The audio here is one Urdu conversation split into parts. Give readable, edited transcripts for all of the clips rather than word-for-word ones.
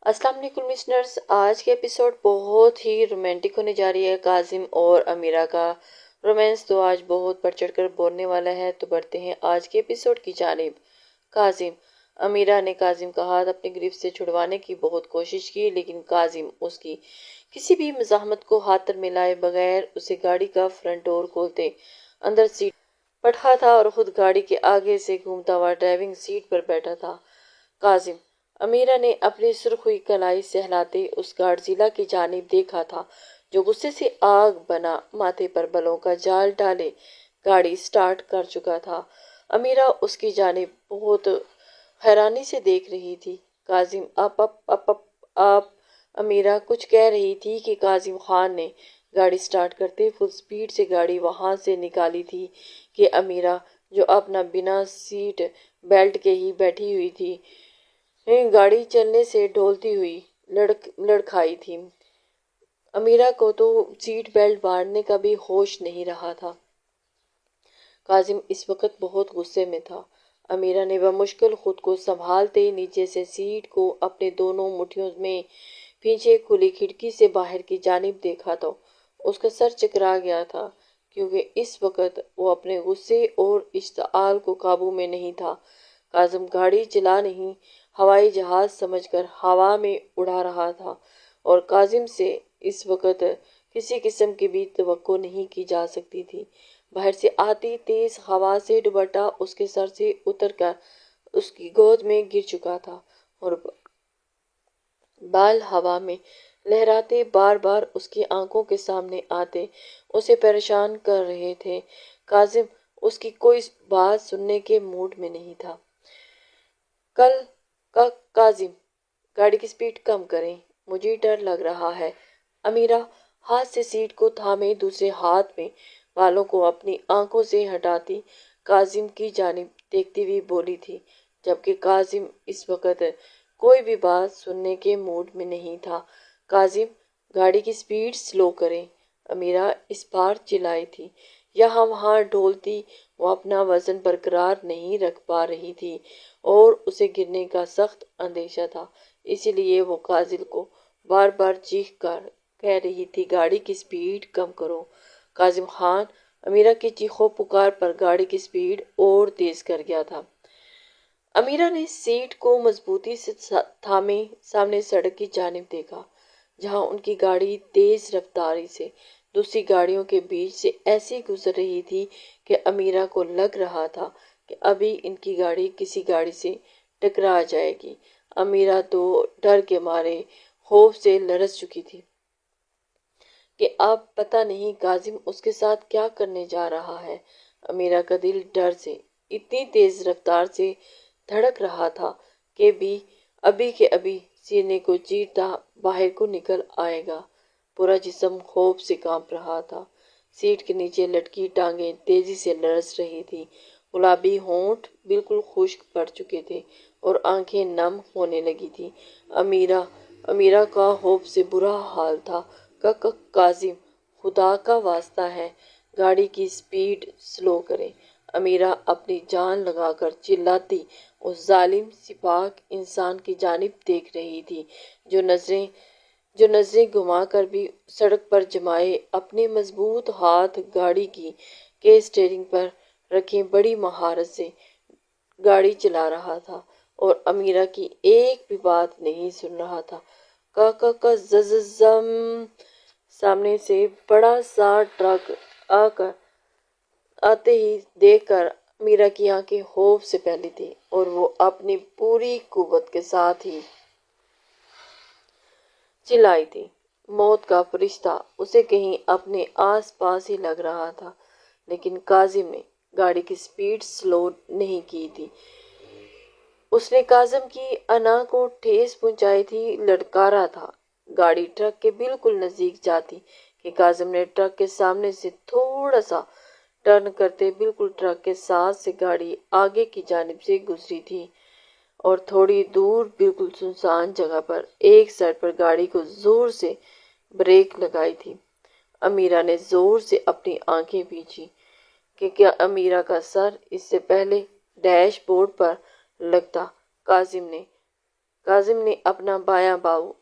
السلام علیکم لسنرز، آج کے ایپیسوڈ بہت ہی رومانٹک ہونے جا رہی ہے۔ کاظم اور امیرہ کا رومانس تو آج بہت بڑھ چڑھ کر بولنے والا ہے، تو بڑھتے ہیں آج کے ایپیسوڈ کی جانب۔ کاظم، امیرہ نے کاظم کا ہاتھ اپنی گرفت سے چھڑوانے کی بہت کوشش کی، لیکن کاظم اس کی کسی بھی مزاحمت کو خاطر میں لائے بغیر اسے گاڑی کا فرنٹ ڈور کھولتے اندر سیٹ بٹھا تھا اور خود گاڑی کے آگے سے گھومتا ہوا ڈرائیونگ سیٹ پر بیٹھا تھا۔ کاظم، امیرہ نے اپنی سرخ ہوئی کلائی سہلاتے اس گارڈزیلا کی جانب دیکھا تھا جو غصے سے آگ بنا ماتھے پر بالوں کا جال ڈالے گاڑی سٹارٹ کر چکا تھا۔ امیرہ اس کی جانب بہت حیرانی سے دیکھ رہی تھی۔ کاظم آپ امیرہ کچھ کہہ رہی تھی کہ کاظم خان نے گاڑی سٹارٹ کرتے فل سپیڈ سے گاڑی وہاں سے نکالی تھی کہ امیرہ جو اپنا بنا سیٹ بیلٹ کے ہی بیٹھی ہوئی تھی، گاڑی چلنے سے ڈھولتی ہوئی لڑکھائی تھی۔ امیرہ کو تو سیٹ بیلٹ باندھنے کا بھی ہوش نہیں رہا تھا۔ کاظم اس وقت بہت غصے میں تھا۔ امیرہ نے بمشکل خود کو سنبھالتے نیچے سے سیٹ کو اپنے دونوں مٹھیوں میں پیچھے کھلی کھڑکی سے باہر کی جانب دیکھا تو اس کا سر چکرا گیا تھا، کیونکہ اس وقت وہ اپنے غصے اور اشتعال کو قابو میں نہیں تھا۔ کاظم گاڑی چلا نہیں، ہوائی جہاز سمجھ کر ہوا میں اڑا رہا تھا اور کاظم سے اس وقت کسی قسم کی بھی توقع نہیں کی جا سکتی تھی۔ باہر سے آتی تیز ہوا سے دوپٹہ اس کے سر سے اتر کر اس کی گود میں گر چکا تھا اور بال ہوا میں لہراتے بار بار اس کی آنکھوں کے سامنے آتے اسے پریشان کر رہے تھے۔ کاظم اس کی کوئی بات سننے کے موڈ میں نہیں تھا۔ کاظم، گاڑی کی سپیڈ کم کریں، مجھے ڈر لگ رہا ہے۔ امیرہ ہاتھ سے سیٹ کو تھامے دوسرے ہاتھ میں بالوں کو اپنی آنکھوں سے ہٹاتی کاظم کی جانب دیکھتی ہوئی بولی تھی، جبکہ کاظم اس وقت کوئی بھی بات سننے کے موڈ میں نہیں تھا۔ کاظم، گاڑی کی سپیڈ سلو کریں، امیرہ اس بار چلائی تھی۔ یہاں وہاں ڈھولتی وہ اپنا وزن برقرار نہیں رکھ پا رہی تھی اور اسے گرنے کا سخت اندیشہ تھا، اسی لیے وہ کاظم کو بار بار چیخ کر کہہ رہی تھی گاڑی کی سپیڈ کم کرو۔ کاظم خان امیرہ کی چیخو پکار پر گاڑی کی سپیڈ اور تیز کر گیا تھا۔ امیرہ نے سیٹ کو مضبوطی سے تھامے سامنے سڑک کی جانب دیکھا، جہاں ان کی گاڑی تیز رفتاری سے دوسری گاڑیوں کے بیچ سے ایسی گزر رہی تھی کہ امیرہ کو لگ رہا تھا کہ ابھی ان کی گاڑی کسی گاڑی سے ٹکرا جائے گی۔ امیرہ تو ڈر کے مارے خوف سے لرز چکی تھی کہ اب پتہ نہیں کاظم اس کے ساتھ کیا کرنے جا رہا ہے۔ امیرہ کا دل ڈر سے اتنی تیز رفتار سے دھڑک رہا تھا کہ ابھی سینے کو چیرتا باہر کو نکل آئے گا۔ پورا جسم خوف سے کانپ رہا تھا۔ سیٹ کے نیچے لٹکی ٹانگیں تیزی سے لرز رہی تھیں، گلابی ہونٹ بالکل خشک پڑ چکے تھے اور آنکھیں نم ہونے لگی تھیں۔ امیرہ کا خوف سے برا حال تھا۔ کاظم، خدا کا واسطہ ہے، گاڑی کی سپیڈ سلو کریں۔ امیرہ اپنی جان لگا کر چلاتی اس ظالم سپاک انسان کی جانب دیکھ رہی تھی جو نظریں گھما کر بھی سڑک پر جمائے اپنے مضبوط ہاتھ گاڑی کے اسٹیئرنگ پر رکھے بڑی مہارت سے گاڑی چلا رہا تھا اور امیرہ کی ایک بھی بات نہیں سن رہا تھا۔ سامنے سے بڑا سا ٹرک آتے ہی دیکھ کر امیرہ کی آنکھیں خوف سے پھیلی تھیں اور وہ اپنی پوری قوت کے ساتھ ہی چلائی تھی۔ موت کا فرشتہ اسے کہیں اپنے آس پاس ہی لگ رہا تھا، لیکن کاظم نے گاڑی کی سپیڈ سلو نہیں کی تھی۔ اس نے کاظم کی انا کو ٹھیس پہنچائی تھی، للکارا تھا۔ گاڑی ٹرک کے بالکل نزدیک جاتی کہ کاظم نے ٹرک کے سامنے سے تھوڑا سا ٹرن کرتے بالکل ٹرک کے ساتھ سے گاڑی آگے کی جانب سے گزری تھی اور تھوڑی دور بالکل سنسان جگہ پر ایک سائیڈ پر گاڑی کو زور سے بریک لگائی تھی۔ امیرہ نے زور سے اپنی آنکھیں پھینچی کہ کیا امیرہ کا سر اس سے پہلے ڈیش بورڈ پر لگتا۔ کاظم نے کاظم نے اپنا بایاں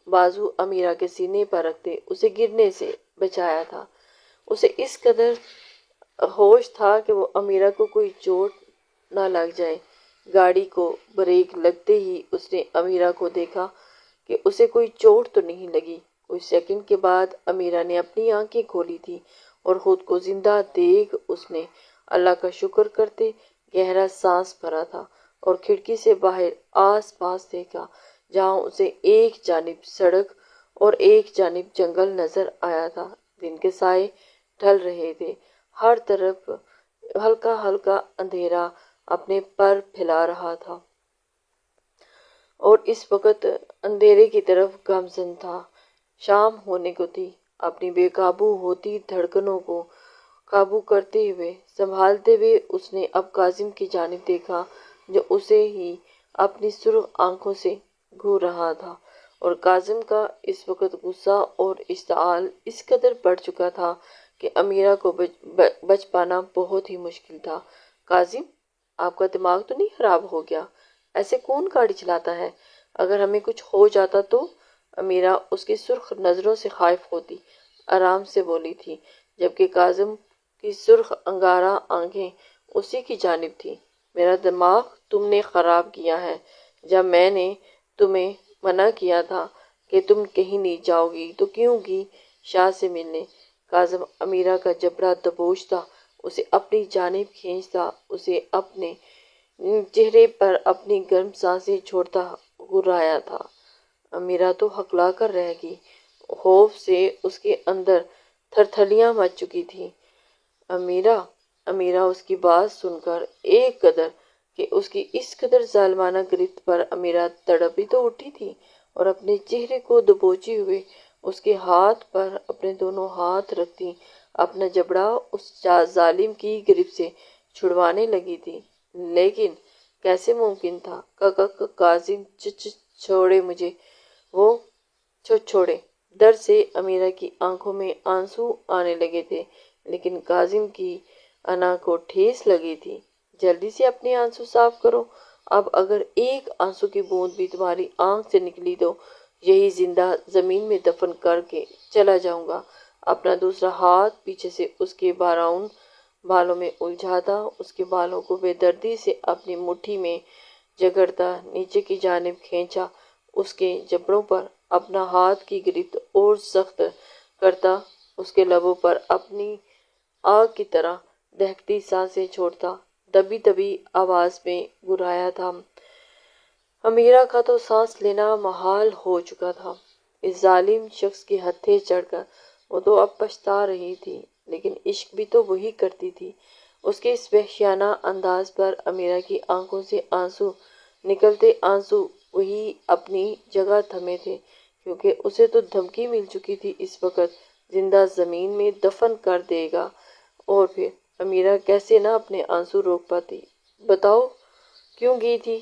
بازو امیرہ کے سینے پر رکھتے اسے گرنے سے بچایا تھا۔ اسے اس قدر ہوش تھا کہ وہ امیرہ کو کوئی چوٹ نہ لگ جائے۔ گاڑی کو بریک لگتے ہی اس نے امیرہ کو دیکھا کہ اسے کوئی چوٹ تو نہیں لگی۔ کچھ سیکنڈ کے بعد امیرہ نے اپنی آنکھیں کھولی تھی اور خود کو زندہ دیکھ اس نے اللہ کا شکر کرتے گہرا سانس بھرا تھا اور کھڑکی سے باہر آس پاس دیکھا، جہاں اسے ایک جانب سڑک اور ایک جانب جنگل نظر آیا تھا۔ دن کے سائے ڈھل رہے تھے، ہر طرف ہلکا ہلکا اندھیرا اپنے پر پھیلا رہا تھا اور اس وقت اندھیرے کی طرف گامزن تھا۔ شام ہونے کو تھی۔ اپنی بے قابو ہوتی دھڑکنوں کو قابو کرتے ہوئے سنبھالتے ہوئے اس نے اب کاظم کی جانب دیکھا، جو اسے ہی اپنی سرخ آنکھوں سے گھور رہا تھا، اور کاظم کا اس وقت غصہ اور اشتعال اس قدر بڑھ چکا تھا کہ امیرہ کو بچ پانا بہت ہی مشکل تھا۔ کاظم، آپ کا دماغ تو نہیں خراب ہو گیا؟ ایسے کون گاڑی چلاتا ہے؟ اگر ہمیں کچھ ہو جاتا تو؟ امیرہ اس کی سرخ نظروں سے خائف ہوتی آرام سے بولی تھی، جبکہ کاظم کی سرخ انگارہ آنکھیں اسی کی جانب تھیں۔ میرا دماغ تم نے خراب کیا ہے۔ جب میں نے تمہیں منع کیا تھا کہ تم کہیں نہیں جاؤ گی تو کیوں گی شاہ سے ملنے؟ کاظم امیرہ کا جبڑا دبوچتا، اسے اپنی جانب کھینچتا، اسے اپنے چہرے پر اپنی گرم سانسیں چھوڑتا گھرایا تھا۔ امیرہ تو ہکلا کر رہ گئی۔ خوف سے اس کے اندر تھرتھلیاں مچ چکی تھیں۔ امیرہ اس کی بات سن کر ایک قدر کہ اس کی اس قدر ظالمانہ گرفت پر امیرہ تڑپ بھی تو اٹھی تھی اور اپنے چہرے کو دبوچے ہوئے اس کے ہاتھ پر اپنے دونوں ہاتھ رکھتی اپنا جبڑا اس ظالم کی گرفت سے چھڑوانے لگی تھی۔ لیکن کیسے ممکن تھا؟ کاظم، چھوڑے مجھے، وہ چھوڑے۔ ڈر سے امیرہ کی آنکھوں میں آنسو آنے لگے تھے، لیکن کاظم کی انا کو ٹھیس لگی تھی۔ جلدی سے اپنے آنسو صاف کرو، اب اگر ایک آنسو کی بوند بھی تمہاری آنکھ سے نکلی تو یہی زندہ زمین میں دفن کر کے چلا جاؤں گا۔ اپنا دوسرا ہاتھ پیچھے سے اس کے براؤن بالوں میں الجھاتا، اس کے بالوں کو بے دردی سے اپنی مٹھی میں جگڑتا نیچے کی جانب کھینچا، اس کے جبڑوں پر اپنا ہاتھ کی گرفت اور سخت کرتا، اس کے لبوں پر اپنی آگ کی طرح دہکتی سانسیں چھوڑتا دبی دبی آواز میں گھرایا تھا۔ امیرہ کا تو سانس لینا محال ہو چکا تھا۔ اس ظالم شخص کے ہتھے چڑھ کر وہ تو اب پچھتا رہی تھی، لیکن عشق بھی تو وہی کرتی تھی۔ اس کے اس وحشیانہ انداز پر امیرہ کی آنکھوں سے آنسو نکلتے، آنسو وہی اپنی جگہ تھمے تھے، کیونکہ اسے تو دھمکی مل چکی تھی اس وقت زندہ زمین میں دفن کر دے گا، اور پھر امیرہ کیسے نہ اپنے آنسو روک پاتی؟ بتاؤ کیوں گئی تھی؟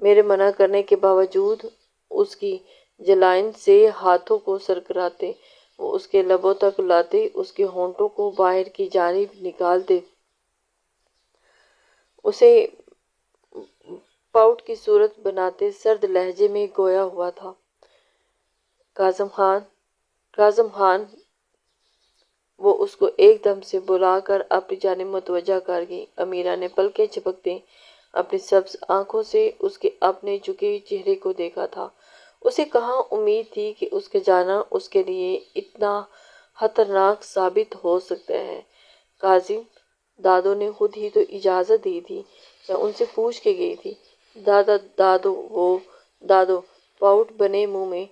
میرے منع کرنے کے باوجود اس کی جلائن سے ہاتھوں کو سرکراتے وہ اس کے لبوں تک لاتے، اس کے ہونٹوں کو باہر کی جانب نکالتے، اسے پاؤٹ کی صورت بناتے، سرد لہجے میں گویا ہوا تھا، کاظم خان، کاظم خان۔ وہ اس کو ایک دم سے بلا کر اپنی جانب متوجہ کر گئی۔ امیرہ نے پلکیں جھپکتے اپنی سبز آنکھوں سے اس کے اپنے جھکے چہرے کو دیکھا تھا۔ اسے کہاں امید تھی کہ اس کا جانا اس کے لیے اتنا خطرناک ثابت ہو سکتا ہے۔ کاظم، دادو نے خود ہی تو اجازت دی تھی، میں ان سے پوچھ کے گئی تھی۔ دادو پاؤٹ بنے منہ میں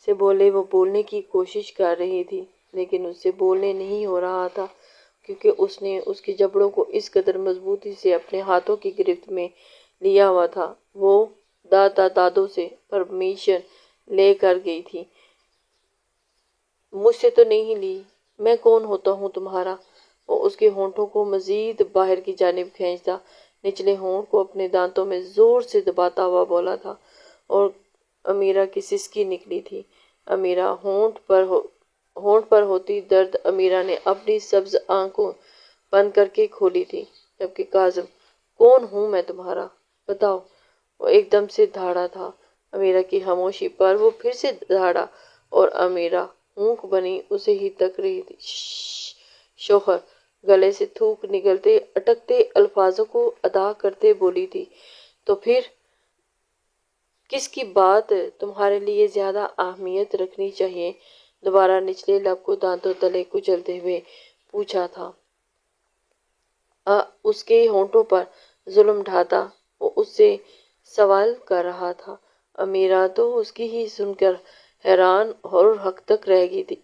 سے بولے، وہ بولنے کی کوشش کر رہی تھی، لیکن اس سے بولنے نہیں ہو رہا تھا، کیونکہ اس نے اس کے جبڑوں کو اس قدر مضبوطی سے اپنے ہاتھوں کی گرفت میں لیا ہوا تھا۔ وہ دادو سے پرمیشن لے کر گئی تھی، مجھ سے تو نہیں لی۔ میں کون ہوتا ہوں تمہارا؟ وہ اس کے ہونٹوں کو مزید باہر کی جانب کھینچتا، نچلے ہونٹ کو اپنے دانتوں میں زور سے دباتا ہوا بولا تھا، اور امیرہ کی سسکی نکلی تھی۔ امیرہ ہونٹ پر ہوتی درد امیرہ نے اپنی سبز آنکھوں بند کر کے کھولی تھی، جبکہ کاظم، کون ہوں میں تمہارا؟ بتاؤ۔ وہ ایک دم سے دھاڑا تھا۔ امیرہ کی خاموشی پر وہ پھر سے دھاڑا اور امیرہ اونک بنی اسے ہی تک رہی تھی۔ شوہر گلے سے تھوک نکلتے اٹکتے الفاظوں کو ادا کرتے بولی تھی، تو پھر کس کی بات تمہارے لیے زیادہ اہمیت رکھنی چاہیے؟ دوبارہ نچلے لب کو دانتوں تلے کچلتے ہوئے پوچھا تھا۔ اس کے ہونٹوں پر ظلم ڈھاتا وہ اس سے سوال کر رہا تھا۔ امیرہ تو اس کی ہی سن کر حیران اور حق تک رہ گئی تھی۔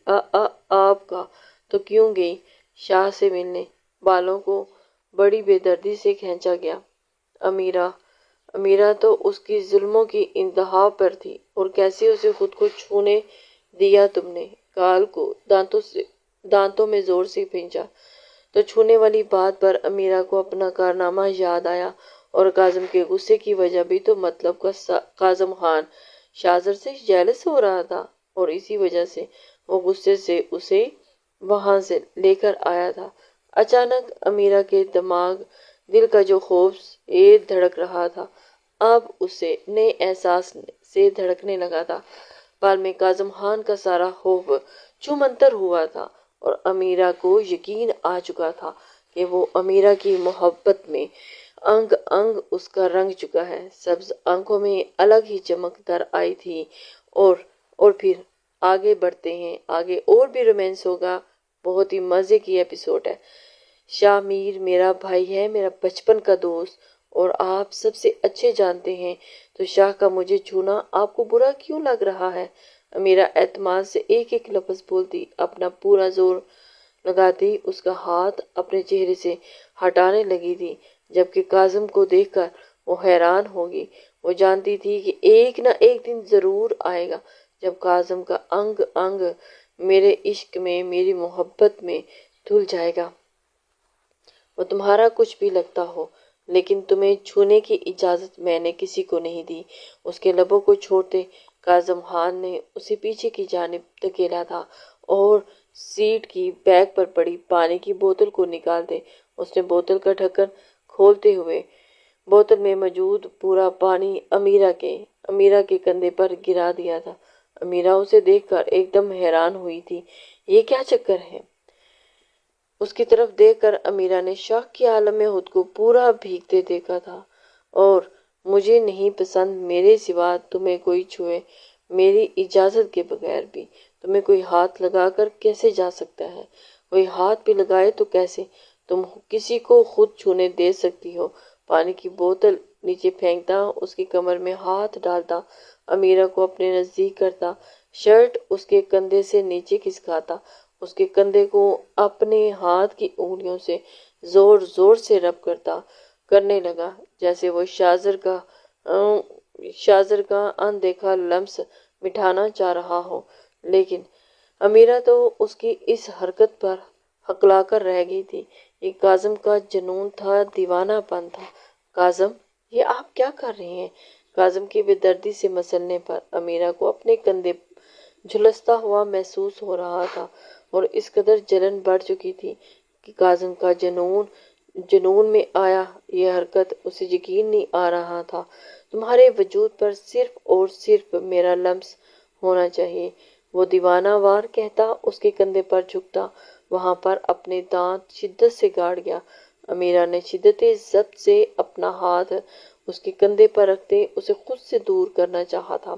آپ کا تو کیوں گئی شاہ سے ملنے؟ بالوں کو بڑی بے دردی سے کھینچا گیا۔ امیرہ تو اس کی ظلموں کی انتہا پر تھی، اور کیسے اسے خود کو چھونے دیا تم نے؟ گال کو دانتوں میں زور سے کھینچا تو چھونے والی بات پر امیرہ کو اپنا کارنامہ یاد آیا، اور کاظم کے غصے کی وجہ بھی تو مطلب کا کاظم خان شاہزر سے جیلس ہو رہا تھا، اور اسی وجہ سے وہ غصے سے اسے وہاں سے لے کر آیا تھا۔ اچانک امیرہ کے دل کا جو خوف سے دھڑک رہا تھا، اب اسے نئے احساس سے دھڑکنے لگا تھا۔ پال میں کاظم خان کا سارا خوف چھومنتر ہوا تھا، اور امیرہ کو یقین آ چکا تھا کہ وہ امیرہ کی محبت میں انگ انگ اس کا رنگ چکا ہے۔ سبز آنکھوں میں الگ ہی چمک در آئی تھی۔ اور پھر آگے بڑھتے ہیں، آگے اور بھی رومانس ہوگا۔ بہت ہی مزے کی ایپیسوڈ ہے۔ شاہ میر میرا بھائی ہے، میرا بچپن کا دوست، اور آپ سب سے اچھے جانتے ہیں، تو شاہ کا مجھے چھونا آپ کو برا کیوں لگ رہا ہے؟ امیرہ اعتماد سے ایک ایک لفظ بولتی، اپنا پورا زور لگاتی اس کا ہاتھ اپنے چہرے سے ہٹانے لگی تھی، جبکہ کاظم کو دیکھ کر وہ حیران ہوگی۔ وہ جانتی تھی کہ ایک نہ ایک دن ضرور آئے گا جب کاظم کا انگ انگ میرے عشق میں، میری محبت میں دھل جائے گا۔ وہ تمہارا کچھ بھی لگتا ہو، لیکن تمہیں چھونے کی اجازت میں نے کسی کو نہیں دی۔ اس کے لبوں کو چھوڑتے کاظم خان نے اسے پیچھے کی جانب دھکیلا تھا، اور سیٹ کی بیک پر پڑی پانی کی بوتل کو نکالتے اس نے بوتل کا ڈھکن کھولتے ہوئے بوتل میں موجود پورا پانی امیرہ کے کندھے پر گرا دیا تھا۔ امیرہ اسے دیکھ کر ایک دم حیران ہوئی تھی۔ یہ کیا چکر ہے؟ اس کی طرف دیکھ کر امیرہ نے شوق کے عالم میں خود کو پورا بھیگتے دیکھا تھا۔ اور مجھے نہیں پسند میرے سوا تمہیں کوئی چھوئے، میری اجازت کے بغیر بھی۔ تمہیں کوئی ہاتھ لگا کر کیسے جا سکتا ہے؟ کوئی ہاتھ بھی لگائے تو کیسے تم کسی کو خود چھونے دے سکتی ہو؟ پانی کی بوتل نیچے پھینکتا، اس کی کمر میں ہاتھ ڈالتا، امیرہ کو اپنے نزدیک کرتا، شرٹ اس کے کندھے سے نیچے کھسکاتا، اس کے کندھے کو اپنے ہاتھ کی انگلیوں سے زور زور سے رب کرنے لگا، جیسے وہ شاہزر کا اندیکھا لمس مٹھانا چاہ رہا ہو۔ لیکن امیرہ تو اس کی اس حرکت پر ہکلا کر رہ گئی تھی۔ یہ کاظم کا جنون تھا، دیوانہ پن تھا۔ کاظم، یہ آپ کیا کر رہے ہیں؟ کاظم کے بے دردی سے مسلنے پر امیرہ کو اپنے کندھے جھلستا ہوا محسوس ہو رہا تھا، اور اس قدر جلن بڑھ چکی تھی کہ کاظم کا جنون میں آیا یہ حرکت اسے یقین نہیں آ رہا تھا۔ تمہارے وجود پر صرف اور صرف میرا لمس ہونا چاہیے، وہ دیوانہ وار کہتا، اس کے کندھے پر جھکتا، وہاں پر اپنے دانت شدت سے گاڑ گیا۔ امیرہ نے شدت ضبط سے اپنا ہاتھ اس کے کندھے پر رکھتے اسے خود سے دور کرنا چاہا تھا۔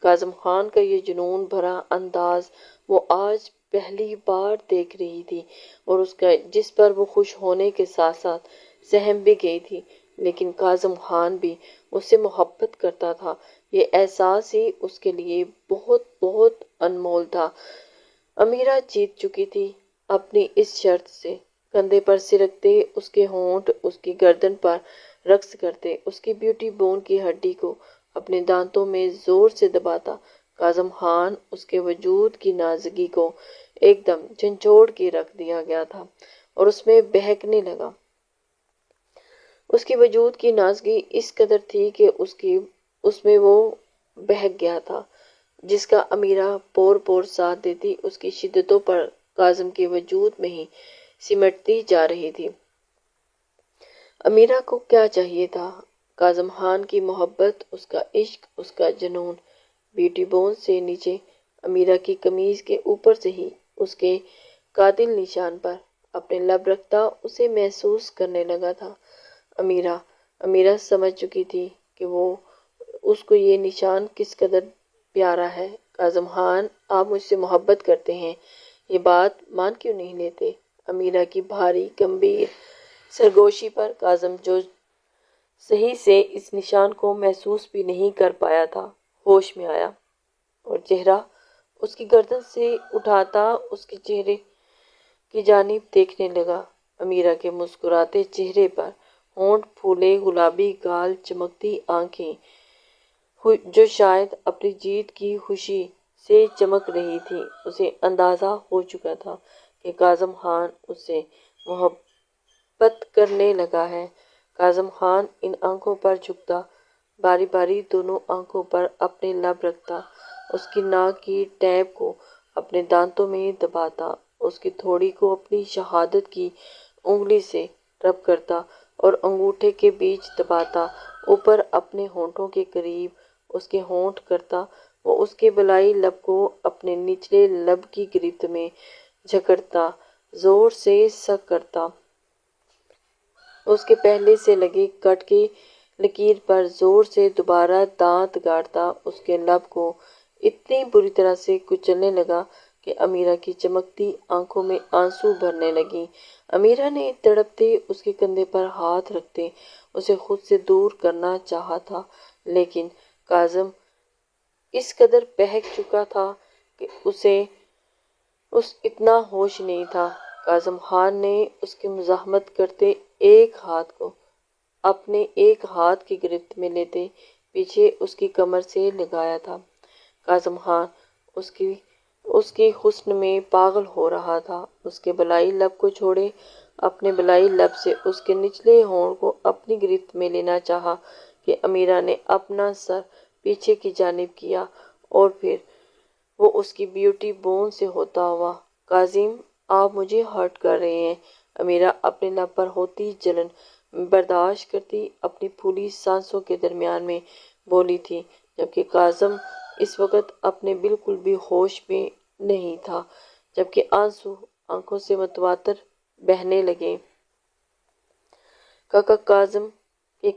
کاظم خان کا یہ جنون بھرا انداز وہ آج پہلی بار دیکھ رہی تھی، اور جس پر وہ خوش ہونے کے ساتھ ساتھ سہم بھی گئی تھی۔ لیکن کاظم خان بھی اس سے محبت کرتا تھا، یہ احساس ہی اس کے لیے بہت بہت انمول تھا۔ امیرہ جیت چکی تھی اپنی اس شرط سے۔ کندھے پر سرکتے اس کے ہونٹ اس کی گردن پر رقص کرتے، اس کی بیوٹی بون کی ہڈی کو اپنے دانتوں میں زور سے دباتا، کاظم خان اس کے وجود کی نازکی کو ایک دم جھنجھوڑ کے رکھ دیا گیا تھا، اور اس میں بہکنے لگا۔ اس کی وجود کی نازکی اس قدر تھی کہ اس میں وہ بہک گیا تھا، جس کا امیرہ پور پور ساتھ دیتی اس کی شدتوں پر کاظم کے وجود میں ہی سمٹتی جا رہی تھی۔ امیرہ کو کیا چاہیے تھا؟ کاظم خان کی محبت، اس کا عشق، اس کا جنون بیوٹی بون سے نیچے امیرہ کی قمیض کے اوپر سے ہی اس کے قاتل نشان پر اپنے لب رکھتا اسے محسوس کرنے لگا تھا۔ امیرہ سمجھ چکی تھی کہ وہ اس کو یہ نشان کس قدر پیارا ہے۔ کاظم خان، آپ مجھ سے محبت کرتے ہیں، یہ بات مان کیوں نہیں لیتے؟ امیرہ کی بھاری گمبھیر سرگوشی پر کاظم، جو صحیح سے اس نشان کو محسوس بھی نہیں کر پایا تھا، ہوش میں آیا اور چہرہ اس کی گردن سے اٹھاتا اس کے چہرے کی جانب دیکھنے لگا۔ امیرہ کے مسکراتے چہرے پر ہونٹ پھولے، گلابی گال، چمکتی آنکھیں جو شاید اپنی جیت کی خوشی سے چمک رہی تھی۔ اسے اندازہ ہو چکا تھا کہ کاظم خان اس سے محبت کرنے لگا ہے۔ کاظم خان ان آنکھوں پر جھکتا، باری باری دونوں آنکھوں پر اپنے لب رکھتا، اس کی ناک کی ٹیپ کو اپنے دانتوں میں دباتا، اس کی تھوڑی کو اپنی شہادت کی انگلی سے رب کرتا اور انگوٹھے کے بیچ دباتا، اوپر اپنے ہونٹوں کے قریب اس کے ہونٹ کرتا۔ وہ اس کے بالائی لب کو اپنے نچلے لب کی گرفت میں جکڑتا، زور سے سک کرتا، اس کے پہلے سے لگے کٹ کی لکیر پر زور سے دوبارہ دانت گاڑتا، اس کے لب کو اتنی بری طرح سے کچلنے لگا کہ امیرہ کی چمکتی آنکھوں میں آنسو بھرنے لگے۔ امیرہ نے تڑپتے اس کے کندھے پر ہاتھ رکھتے اسے خود سے دور کرنا چاہا تھا، لیکن کاظم اس قدر بہک چکا تھا کہ اسے اتنا ہوش نہیں تھا۔ کاظم خان نے اس کی مزاحمت کرتے ایک ہاتھ کو اپنے ایک ہاتھ کی گرفت میں لیتے پیچھے اس کی کمر سے لگایا تھا۔ کاظم خان اس کی حسن میں پاگل ہو رہا تھا۔ اس کے بالائی لب کو چھوڑے، اپنے بالائی لب سے اس کے نچلے ہونٹ کو اپنی گرفت میں لینا چاہا کہ امیرہ نے اپنا سر پیچھے کی جانب کیا اور پھر وہ اس کی بیوٹی بون سے ہوتا ہوا۔ کاظم، آپ مجھے ہرٹ کر رہے ہیں۔ امیرہ اپنے لب پر ہوتی جلن برداشت کرتی اپنی پھولی سانسوں کے درمیان میں بولی تھی، جبکہ کاظم اس وقت اپنے بالکل بھی ہوش میں نہیں تھا، جبکہ آنسو آنکھوں سے متواتر بہنے لگے۔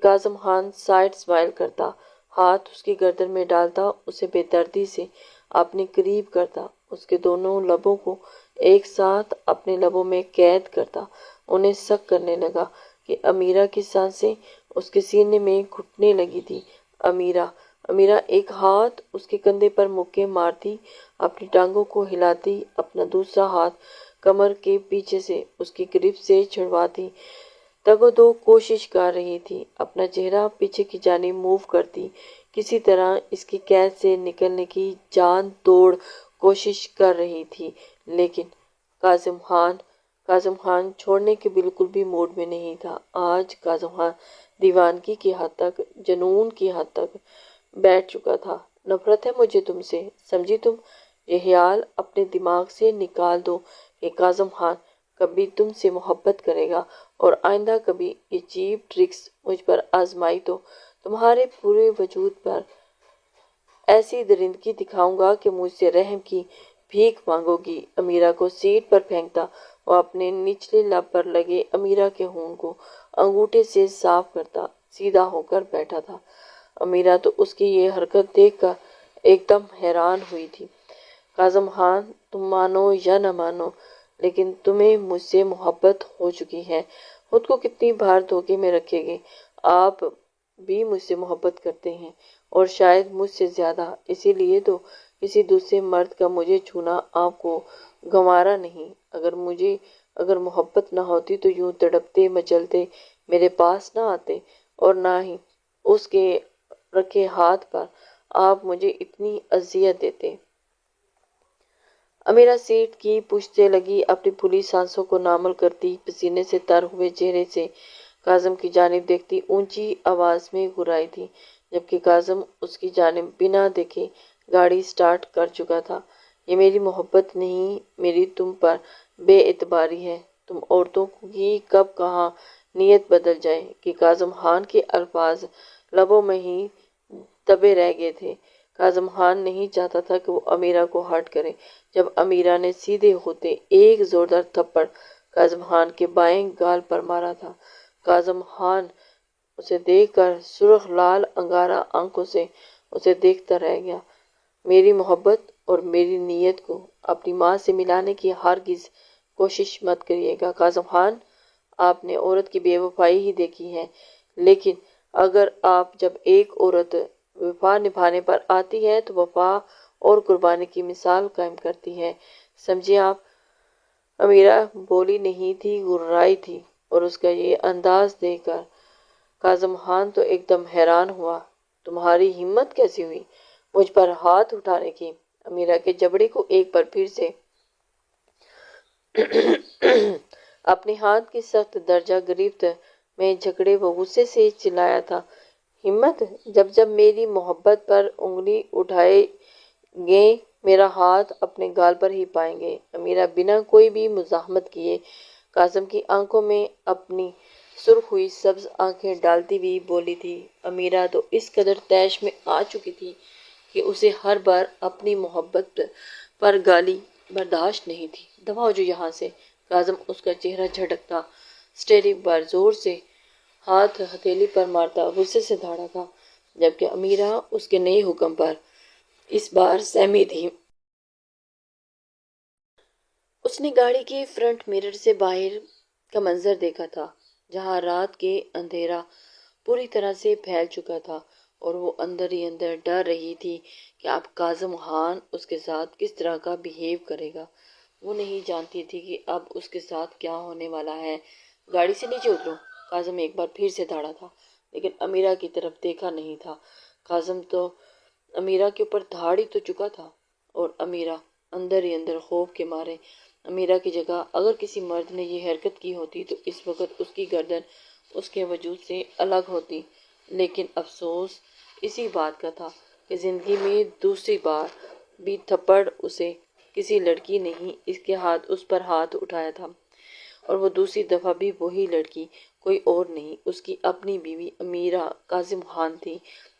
کاظم خان سائیڈ اسمائل کرتا، ہاتھ اس کی گردن میں ڈالتا، اسے بے دردی سے اپنے قریب کرتا، اس کے دونوں لبوں کو ایک ساتھ اپنے لبوں میں قید کرتا، انہیں سک کرنے لگا کہ امیرہ کی سانسیں اس کے سینے میں گھٹنے لگی تھیں۔ امیرہ ایک ہاتھ اس کے کندھے پر مکے مارتی، اپنی ٹانگوں کو ہلاتی، اپنا دوسرا ہاتھ کمر کے پیچھے سے اس کی گرفت سے چھڑواتی، تگ و دو کوشش کر رہی تھی، اپنا چہرہ پیچھے کی جانب موو کرتی، کسی طرح اس کی قید سے نکلنے کی جان توڑ کوشش کر رہی تھی، لیکن کاظم خان چھوڑنے کے بالکل بھی موڈ میں نہیں تھا۔ آج کاظم خان دیوانگی کی حد تک، جنون کی حد تک بیٹھ چکا تھا۔ نفرت ہے مجھے تم سے، سمجھی تم؟ یہ خیال اپنے دماغ سے نکال دو کہ کاظم خان کبھی تم سے محبت کرے گا، اور آئندہ کبھی یہ چیپ ٹرکس مجھ پر آزمائی تو تمہارے پورے وجود پر ایسی درندگی دکھاؤں گا کہ مجھ سے رحم کی بھیک مانگو گی۔ امیرہ کو سیٹ پر پھینکتا، وہ اپنے نچلے لب پر لگے امیرہ کے ہونٹ کو انگوٹھے سے صاف کرتا سیدھا ہو کر بیٹھا تھا۔ امیرہ تو اس کی یہ حرکت دیکھ کر ایک دم حیران ہوئی تھی۔ کاظم خان، تم مانو یا نہ مانو، لیکن تمہیں مجھ سے محبت ہو چکی ہے۔ خود کو کتنی بار دھوکے میں رکھیں گے؟ آپ بھی مجھ سے محبت کرتے ہیں، اور شاید مجھ سے زیادہ، اسی لیے تو کسی دوسرے مرد کا مجھے چھونا آپ کو گوارا نہیں۔ اگر محبت نہ ہوتی تو یوں تڑپتے مچلتے میرے پاس نہ آتے، اور نہ ہی اس کے رکھے ہاتھ پر آپ مجھے اتنی اذیت دیتے۔ امیرہ سیٹ کی پشت سے لگی اپنی پھولی سانسوں کو نارمل کرتی، پسینے سے تر ہوئے چہرے سے کاظم کی جانب دیکھتی اونچی آواز میں گھرائی تھی، جبکہ کاظم اس کی جانب بنا دیکھے گاڑی سٹارٹ کر چکا تھا۔ یہ میری محبت نہیں، میری تم پر بے اعتباری ہے۔ تم عورتوں کی کب کہاں نیت بدل جائے کہ کاظم خان کے الفاظ لبوں میں ہی دبے رہ گئے تھے۔ کاظم خان نہیں چاہتا تھا کہ وہ امیرہ کو ہرٹ کرے۔ جب امیرہ نے سیدھے ہوتے ایک زوردار تھپڑ کاظم خان کے بائیں گال پر مارا تھا۔ کاظم خان اسے دیکھ کر سرخ لال انگارہ آنکھوں سے اسے دیکھتا رہ گیا۔ میری محبت اور میری نیت کو اپنی ماں سے ملانے کی ہرگز کوشش مت کریے گا کاظم خان۔ آپ نے عورت کی بے وفائی ہی دیکھی ہے، لیکن اگر آپ جب ایک عورت وفا نبھانے پر آتی ہے تو وفا اور قربانی کی مثال قائم کرتی ہے، سمجھے آپ؟ امیرہ بولی نہیں تھی، گررائی تھی، اور اس کا یہ انداز دیکھ کر کاظم خان تو ایک دم حیران ہوا۔ تمہاری ہمت کیسی ہوئی مجھ پر ہاتھ اٹھانے کی؟ امیرہ کے جبڑے کو ایک بار پھر سے اپنے ہاتھ کی سخت درجہ گرفت میں جھگڑے و غصے سے چلایا تھا۔ ہمت؟ جب میری محبت پر انگلی اٹھائیں گے میرا ہاتھ اپنے گال پر ہی پائیں گے۔ امیرہ بنا کوئی بھی مزاحمت کیے کاظم کی آنکھوں میں اپنی سرخ ہوئی سبز آنکھیں ڈالتی ہوئی بولی تھی۔ امیرہ تو اس قدر طیش میں آ چکی تھی کہ اسے ہر بار اپنی محبت پر گالی برداشت نہیں تھی۔ دفعہ ہو جو یہاں سے۔ کاظم اس کا چہرہ جھٹکتا، اسٹیئرنگ پر زور سے ہاتھ ہتھیلی پر مارتا غصے سے دھاڑا تھا، جبکہ امیرہ اس کے نئے حکم پر اس بار سہمی تھی۔ اس نے گاڑی کے فرنٹ مرر سے باہر کا منظر دیکھا تھا، جہاں رات کے اندھیرا پوری طرح سے پھیل چکا تھا، اور وہ اندر ہی اندر ڈر رہی تھی کہ اب کاظم خان اس کے ساتھ کس طرح کا بیہیو کرے گا۔ وہ نہیں جانتی تھی کہ اب اس کے ساتھ کیا ہونے والا ہے۔ گاڑی سے نیچے اترو، کاظم ایک بار پھر سے دھاڑا تھا، لیکن امیرہ کی طرف دیکھا نہیں تھا۔ کاظم تو امیرہ کے اوپر دھاڑ ہی تو چکا تھا، اور امیرہ اندر ہی اندر خوف کے مارے۔ امیرہ کی جگہ اگر کسی مرد نے یہ حرکت کی ہوتی تو اس وقت اس کی گردن اس کے وجود سے الگ ہوتی، لیکن افسوس اسی بات کا تھا کہ زندگی میں دوسری بار بھی تھپڑ اسے کسی لڑکی نے ہی اس پر ہاتھ اٹھایا تھا، اور وہ دوسری دفعہ بھی وہی لڑکی کوئی اور نہیں، اس کی اپنی بیوی امیرہ کاظم خان تھی،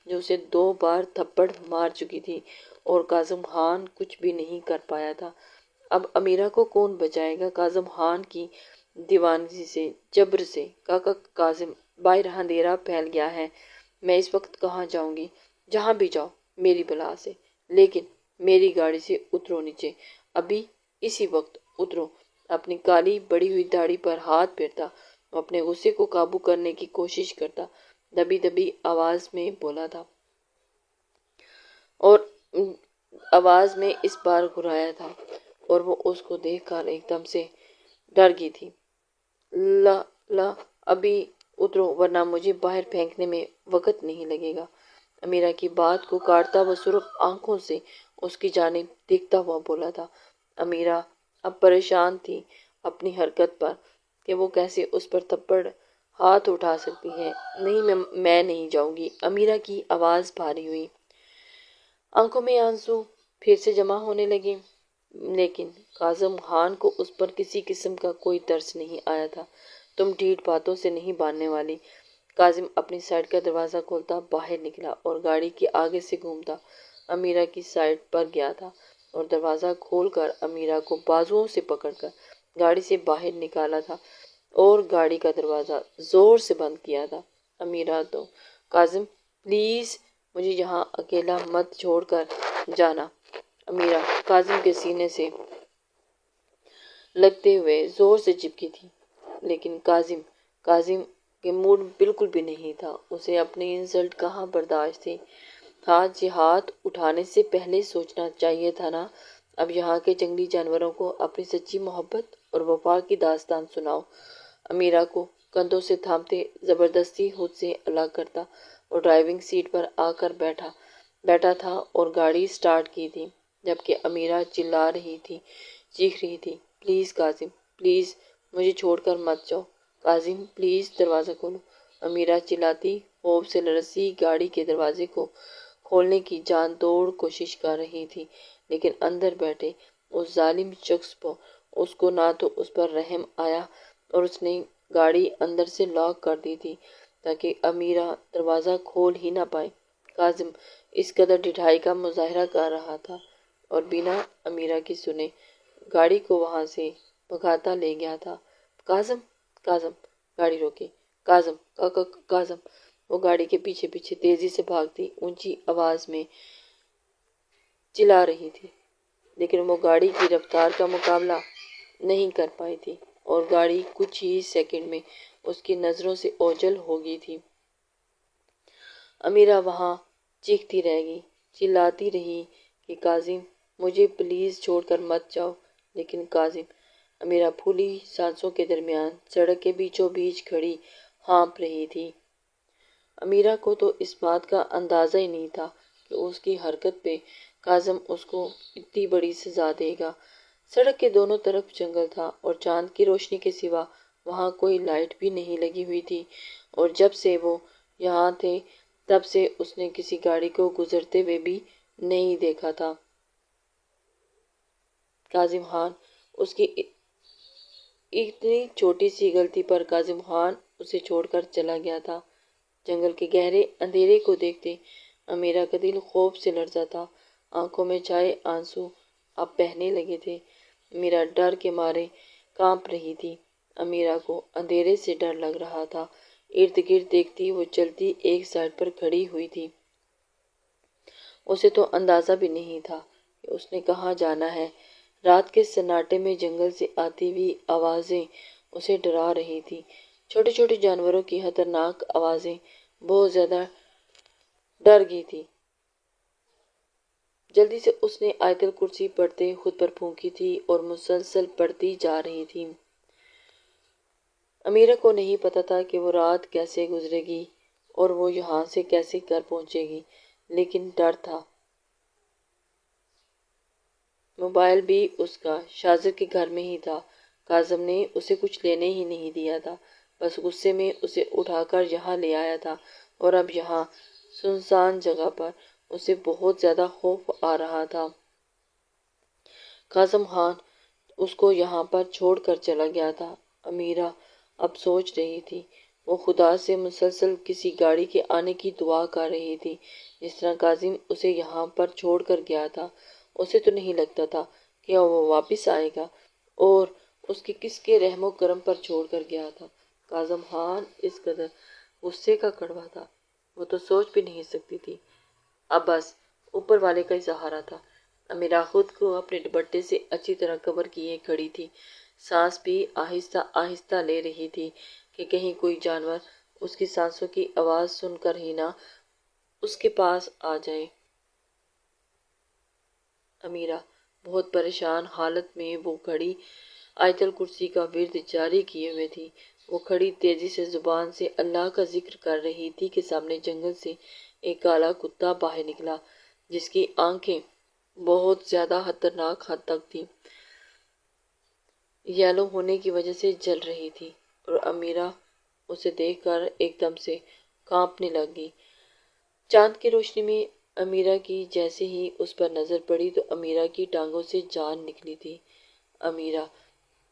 جو اسے 2 بار تھپڑ مار چکی تھی، اور کاظم خان کچھ بھی نہیں کر پایا تھا۔ اب امیرہ کو کون بچائے گا کاظم خان کی دیوانگی سے، جبر سے؟ کاکا کاظم، باہر اندھیرا پھیل گیا ہے، میں اس وقت کہاں جاؤں گی؟ جہاں بھی جاؤ میری بلا سے، لیکن میری گاڑی سے اترو نیچے، ابھی اسی وقت اترو۔ اپنی کالی بڑی ہوئی داڑھی پر ہاتھ پھیرتا، وہ اپنے غصے کو قابو کرنے کی کوشش کرتا دبی دبی آواز میں بولا تھا، اور آواز میں اس بار گھرایا تھا، اور وہ اس کو دیکھ کر ایک دم سے ڈر گئی تھی۔ لا ابھی اترو ورنہ مجھے باہر پھینکنے میں وقت نہیں لگے گا۔ امیرہ کی بات کو کاٹتا وہ سرخ آنکھوں سے اس کی جانب دیکھتا ہوا بولا تھا۔ امیرہ اب پریشان تھی اپنی حرکت پر کہ وہ کیسے اس پر تھپڑ ہاتھ اٹھا سکتی ہے۔ نہیں، میں نہیں جاؤں گی۔ امیرہ کی آواز بھاری ہوئی، آنکھوں میں آنسو پھر سے جمع ہونے لگے، لیکن کاظم خان کو اس پر کسی قسم کا کوئی ترس نہیں آیا تھا۔ تم ڈھیٹ باتوں سے نہیں باندھنے والی۔ کاظم اپنی سائیڈ کا دروازہ کھولتا باہر نکلا اور گاڑی کے آگے سے گھومتا امیرہ کی سائیڈ پر گیا تھا، اور دروازہ کھول کر امیرہ کو بازوؤں سے پکڑ کر گاڑی سے باہر نکالا تھا، اور گاڑی کا دروازہ زور سے بند کیا تھا۔ امیرہ تو کاظم پلیز مجھے یہاں اکیلا مت چھوڑ کر جانا۔ امیرہ کاظم کے سینے سے لگتے ہوئے زور سے چپکی تھی، لیکن کاظم کے موڈ بالکل بھی نہیں تھا۔ اسے اپنی انسلٹ کہاں برداشت تھی۔ ہاتھ اٹھانے سے پہلے سوچنا چاہیے تھا نا۔ اب یہاں کے جنگلی جانوروں کو اپنی سچی محبت اور وفا کی داستان سناؤ۔ امیرہ کو کندھوں سے تھامتے زبردستی خود سے الگ کرتا اور ڈرائیونگ سیٹ پر آ کر بیٹھا تھا اور گاڑی سٹارٹ کی تھی، جبکہ امیرہ چلا رہی تھی، چیخ رہی تھی، پلیز کاظم، پلیز مجھے چھوڑ کر مت جاؤ، کاظم پلیز دروازہ کھولو۔ امیرہ چلاتی خوف سے لرزتی گاڑی کے دروازے کو کھولنے کی جان توڑ کوشش کر رہی تھی، لیکن اندر بیٹھے اس ظالم شخص اس کو نہ تو اس پر رحم آیا، اور اس نے گاڑی اندر سے لاک کر دی تھی۔ تاکہ امیرہ دروازہ کھول ہی نہ پائے۔ کاظم اس قدر ڈٹھائی کا مظاہرہ کر رہا تھا اور بنا امیرہ کی سنے گاڑی کو وہاں سے بھگاتا لے گیا تھا۔ کاظم، کاظم، گاڑی روکے، کاظم، کاظم۔ وہ گاڑی کے پیچھے پیچھے تیزی سے بھاگتی اونچی آواز میں چلا رہی تھی، لیکن وہ گاڑی کی رفتار کا مقابلہ نہیں کر پائی تھی اور گاڑی کچھ ہی سیکنڈ میں اس کی نظروں سے اوجھل ہو گئی تھی۔ امیرہ وہاں چیختی رہ گئی، چلاتی رہی کہ کاظم مجھے پلیز چھوڑ کر مت جاؤ، لیکن کاظم۔ امیرہ پھولی سانسوں کے درمیان سڑک کے بیچوں بیچ کھڑی ہانپ رہی تھی۔ امیرہ کو تو اس بات کا اندازہ ہی نہیں تھا کہ اس کی حرکت پہ کاظم اس کو اتنی بڑی سزا دے گا۔ سڑک کے دونوں طرف جنگل تھا اور چاند کی روشنی کے سوا وہاں کوئی لائٹ بھی نہیں لگی ہوئی تھی، اور جب سے وہ یہاں تھے تب سے اس نے کسی گاڑی کو گزرتے ہوئے بھی نہیں دیکھا تھا۔ کاظم خان، اس کی اتنی چھوٹی سی غلطی پر کاظم خان اسے چھوڑ کر چلا گیا تھا۔ جنگل کے گہرے اندھیرے کو دیکھتے امیرہ کا دل خوف سے لرزا تھا، آنکھوں میں چھائے آنسو اب بہنے لگے تھے۔ امیرہ ڈر کے مارے کانپ رہی تھی۔ امیرہ کو اندھیرے سے ڈر لگ رہا تھا۔ ارد گرد دیکھتی وہ چلتی ایک سائیڈ پر کھڑی ہوئی تھی۔ اسے تو اندازہ بھی نہیں تھا کہ اس نے کہاں جانا ہے۔ رات کے سناٹے میں جنگل سے آتی ہوئی آوازیں اسے ڈرا رہی تھیں، چھوٹے چھوٹے جانوروں کی خطرناک آوازیں۔ بہت زیادہ ڈر گئی تھی۔ جلدی سے اس نے آیت الکرسی پڑھتے خود پر پھونکی تھی اور مسلسل پڑھتی جا رہی تھی۔ امیرہ کو نہیں پتا تھا کہ وہ رات کیسے گزرے گی اور وہ یہاں سے کیسے گھر پہنچے گی، لیکن ڈر تھا۔ موبائل بھی اس کا شاہزاد کے گھر میں ہی تھا۔ کاظم نے اسے کچھ لینے ہی نہیں دیا تھا، بس غصے میں اسے اٹھا کر یہاں لے آیا تھا، اور اب یہاں سنسان جگہ پر اسے بہت زیادہ خوف آ رہا تھا۔ کاظم خان اس کو یہاں پر چھوڑ کر چلا گیا تھا۔ امیرہ اب سوچ رہی تھی، وہ خدا سے مسلسل کسی گاڑی کے آنے کی دعا کر رہی تھی۔ جس طرح کاظم اسے یہاں پر چھوڑ کر گیا تھا، اسے تو نہیں لگتا تھا کہ وہ واپس آئے گا، اور اس کے کس کے رحم و کرم پر چھوڑ کر گیا تھا۔ کاظم خان اس قدر غصے کا کڑوا تھا، وہ تو سوچ بھی نہیں سکتی تھی۔ اب بس اوپر والے کا ہی سہارا تھا۔ امیرہ خود کو اپنے دوپٹے سے اچھی طرح کور کیے کھڑی تھی، سانس بھی آہستہ آہستہ لے رہی تھی کہ کہیں کوئی جانور اس کی سانسوں کی آواز سن کر ہی نہ اس کے پاس آ جائے۔ امیرہ بہت پریشان حالت میں وہ کھڑی آیت الکرسی کا ورد جاری کیے ہوئے تھی۔ وہ کھڑی تیزی سے زبان سے اللہ کا ذکر کر رہی تھی کہ سامنے جنگل سے ایک کالا کتا باہر نکلا، جس کی آنکھیں بہت زیادہ خطرناک حد تک تھیں، یلو ہونے کی وجہ سے جل رہی تھی، اور امیرہ اسے دیکھ کر ایک دم سے کانپنے لگ گئی۔ چاند کی روشنی میں امیرہ کی جیسے ہی اس پر نظر پڑی تو امیرہ کی ٹانگوں سے جان نکلی تھی۔ امیرہ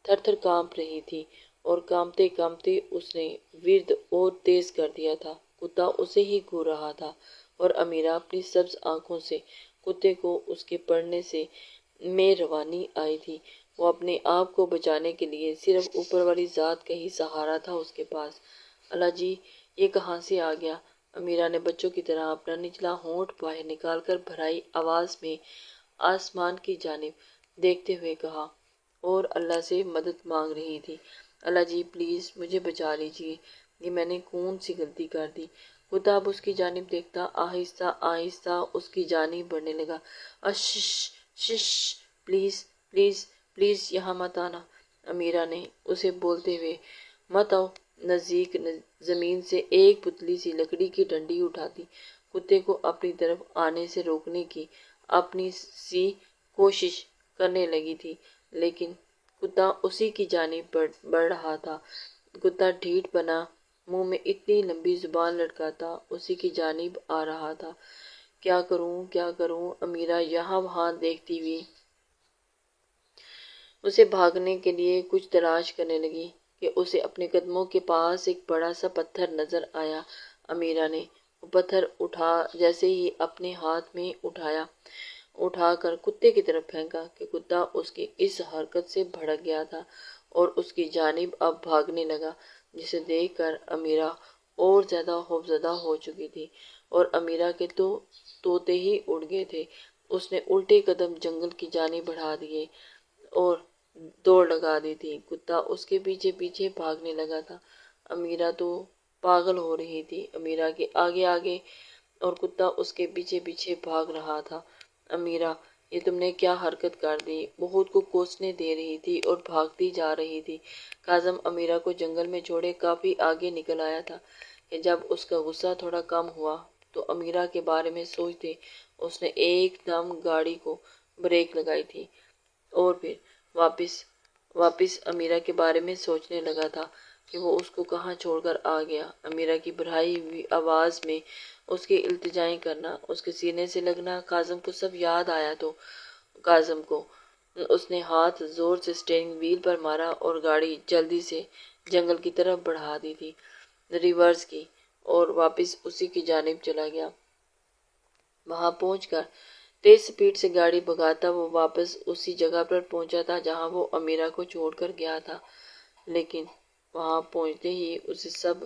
تھر تھر کانپ رہی تھی، اور کانپتے کانپتے اس نے ورد اور تیز کر دیا تھا۔ کتا اسے ہی گھور رہا تھا، اور امیرہ اپنی سبز آنکھوں سے کتے کو اس کے پڑنے سے میں روانی آئی تھی۔ وہ اپنے آپ کو بچانے کے لیے صرف اوپر والی ذات کا ہی سہارا تھا اس کے پاس۔ اللہ جی، یہ کہاں سے آ گیا؟ امیرہ نے بچوں کی طرح اپنا نچلا ہونٹ باہر نکال کر بھرائی آواز میں آسمان کی جانب دیکھتے ہوئے کہا، اور اللہ سے مدد مانگ رہی تھی۔ اللہ جی پلیز مجھے بچا لیجیے، یہ میں نے کون سی غلطی کر دی؟ کتا اب اس کی جانب دیکھتا آہستہ آہستہ اس کی جانب بڑھنے لگا۔ شش شش، پلیز پلیز پلیز یہاں مت آنا، امیرہ نے اسے بولتے ہوئے مت آؤ نزدیک زمین سے ایک پتلی سی لکڑی کی ڈنڈی اٹھاتی کتے کو اپنی طرف آنے سے روکنے کی اپنی سی کوشش کرنے لگی تھی، لیکن کتا اسی کی جانب بڑھ رہا تھا۔ کتا ڈھیٹ بنا منہ میں اتنی لمبی زبان لٹکاتا اسی کی جانب آ رہا تھا۔ کیا کروں کیا کروں؟ امیرہ یہاں وہاں دیکھتی ہوئی اسے بھاگنے کے لیے کچھ تلاش کرنے لگی کہ اسے اپنے قدموں کے پاس ایک بڑا سا پتھر نظر آیا۔ امیرہ نے وہ پتھر جیسے ہی اپنے ہاتھ میں اٹھا کر کتے کی طرف پھینکا کہ کتا اس کی اس حرکت سے بھڑک گیا تھا اور اس کی جانب اب بھاگنے لگا، جسے دیکھ کر امیرہ اور زیادہ خوفزدہ ہو چکی تھی اور امیرہ کے تو طوطے ہی اڑ گئے تھے۔ اس نے الٹے قدم جنگل کی جانب بڑھا دیے اور دوڑ لگا دی تھی۔ کتا اس کے پیچھے پیچھے بھاگنے لگا تھا۔ امیرہ تو پاگل ہو رہی تھی، امیرہ کے آگے آگے اور کتا اس کے پیچھے پیچھے بھاگ رہا تھا۔ امیرہ، یہ تم نے کیا حرکت کر دی؟ وہ خود کو کوسنے دے رہی تھی اور بھاگتی جا رہی تھی۔ کاظم امیرہ کو جنگل میں چھوڑے کافی آگے نکل آیا تھا کہ جب اس کا غصہ تھوڑا کم ہوا تو امیرہ کے بارے میں سوچتے اس نے ایک دم گاڑی کو بریک لگائی تھی اور پھر واپس امیرہ کے بارے میں سوچنے لگا تھا کہ وہ اس کو کہاں چھوڑ کر آ گیا۔ امیرہ کی بھرائی ہوئی آواز میں اس کے التجائیں کرنا، اس کے سینے سے لگنا، کاظم کو سب یاد آیا تو کاظم کو اس نے ہاتھ زور سے اسٹیئرنگ وہیل پر مارا اور گاڑی جلدی سے جنگل کی طرف بڑھا دی تھی، ریورس کی اور واپس اسی کی جانب چلا گیا۔ وہاں پہنچ کر تیز سپیڈ سے گاڑی بھگاتا وہ واپس اسی جگہ پر پہنچا تھا جہاں وہ امیرہ کو چھوڑ کر گیا تھا، لیکن وہاں پہنچتے ہی اسے سب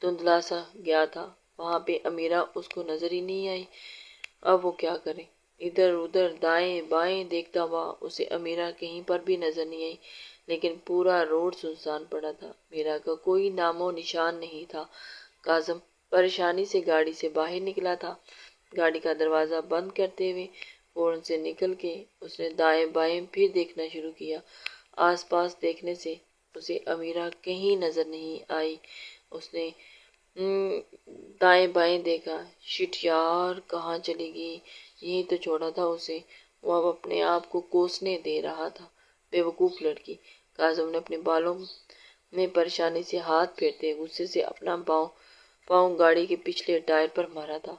دھندلا سا گیا تھا۔ وہاں پہ امیرہ اس کو نظر ہی نہیں آئی۔ اب وہ کیا کرے؟ ادھر ادھر دائیں بائیں دیکھتا ہوا اسے امیرہ کہیں پر بھی نظر نہیں آئی، لیکن پورا روڈ سنسان پڑا تھا، امیرہ کا کوئی نام و نشان نہیں تھا۔ کاظم پریشانی سے گاڑی سے باہر نکلا تھا۔ گاڑی کا دروازہ بند کرتے ہوئے فوراً سے نکل کے اس نے دائیں بائیں پھر دیکھنا شروع کیا۔ آس پاس دیکھنے سے اسے امیرہ کہیں نظر نہیں آئی۔ اس نے دائیں بائیں دیکھا، شٹ یار، کہاں چلی گئی؟ یہی تو چھوڑا تھا اسے۔ وہ اب اپنے آپ کو کوسنے دے رہا تھا۔ بے وقوف لڑکی! کاظم نے اپنے بالوں میں پریشانی سے ہاتھ پھیرتے غصے سے اپنا پاؤں گاڑی کے پچھلے ٹائر پر مارا تھا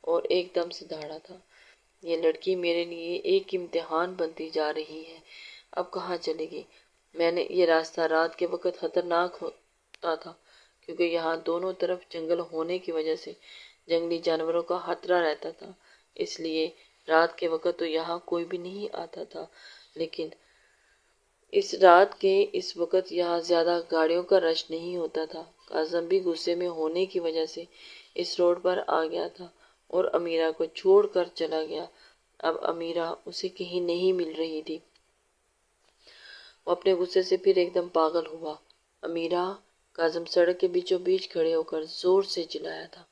اور ایک دم سے دھاڑا تھا۔ یہ لڑکی میرے لیے ایک امتحان بنتی جا رہی ہے۔ اب کہاں چلے گی؟ یہ راستہ رات کے وقت خطرناک ہوتا تھا کیونکہ یہاں دونوں طرف جنگل ہونے کی وجہ سے جنگلی جانوروں کا خطرہ رہتا تھا، اس لیے رات کے وقت تو یہاں کوئی بھی نہیں آتا تھا، لیکن رات کے اس وقت یہاں زیادہ گاڑیوں کا رش نہیں ہوتا تھا۔ کاظم بھی غصے میں ہونے کی وجہ سے اس روڈ پر آ گیا تھا اور امیرہ کو چھوڑ کر چلا گیا۔ اب امیرہ اسے کہیں نہیں مل رہی تھی۔ وہ اپنے غصے سے پھر ایک دم پاگل ہوا۔ امیرہ! کاظم سڑک کے بیچوں بیچ کھڑے ہو کر زور سے چلایا تھا،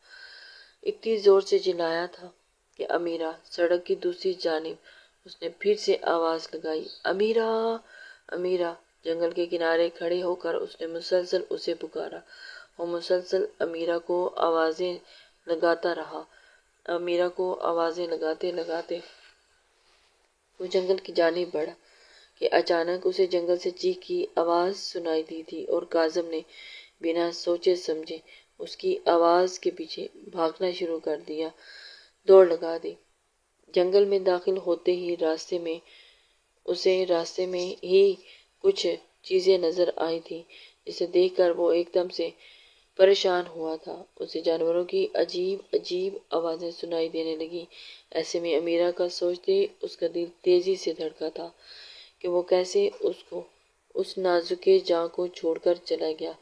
اتنی زور سے چلایا تھا کہ امیرہ سڑک کی دوسری جانب اس نے پھر سے آواز لگائی، امیرہ! امیرہ! جنگل کے کنارے کھڑے ہو کر اس نے مسلسل اسے پکارا۔ وہ مسلسل امیرہ کو آوازیں لگاتا رہا۔ امیرہ کو آوازیں لگاتے لگاتے وہ جنگل کی جانب بڑھا کہ اچانک اسے جنگل سے چیخ کی آواز سنائی دی تھی اور کاظم نے بنا سوچے سمجھے اس کی آواز کے پیچھے بھاگنا شروع کر دیا، دوڑ لگا دی۔ جنگل میں داخل ہوتے ہی راستے میں ہی کچھ چیزیں نظر آئی تھی جسے دیکھ کر وہ ایک دم سے پریشان ہوا تھا۔ اسے جانوروں کی عجیب عجیب آوازیں سنائی دینے لگی۔ ایسے میں امیرہ کا سوچتے اس کا دل تیزی سے دھڑکا تھا کہ وہ کیسے اس نازک جاں کو چھوڑ کر چلا گیا۔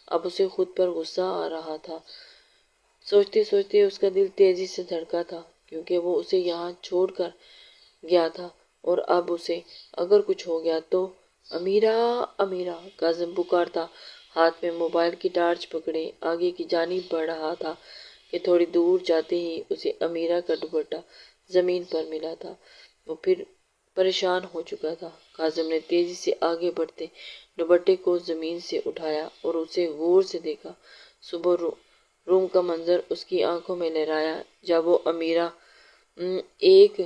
اب اسے خود پر غصہ آ رہا تھا۔ سوچتے سوچتے اس کا دل تیزی سے دھڑکا تھا کیونکہ وہ اسے یہاں چھوڑ کر گیا تھا اور اب اسے اگر کچھ ہو گیا تو۔ امیرہ! امیرہ! کاظم پکارتا ہاتھ میں موبائل کی ٹارچ پکڑے آگے کی جانب بڑھ رہا تھا کہ تھوڑی دور جاتے ہی اسے امیرہ کا دوپٹہ زمین پر ملا تھا۔ وہ پھر پریشان ہو چکا تھا۔ کاظم نے تیزی سے آگے بڑھتے دوپٹے کو زمین سے اٹھایا اور اسے غور سے دیکھا۔ صبح روم کا منظر اس کی آنکھوں میں لہرایا جب وہ امیرہ ایک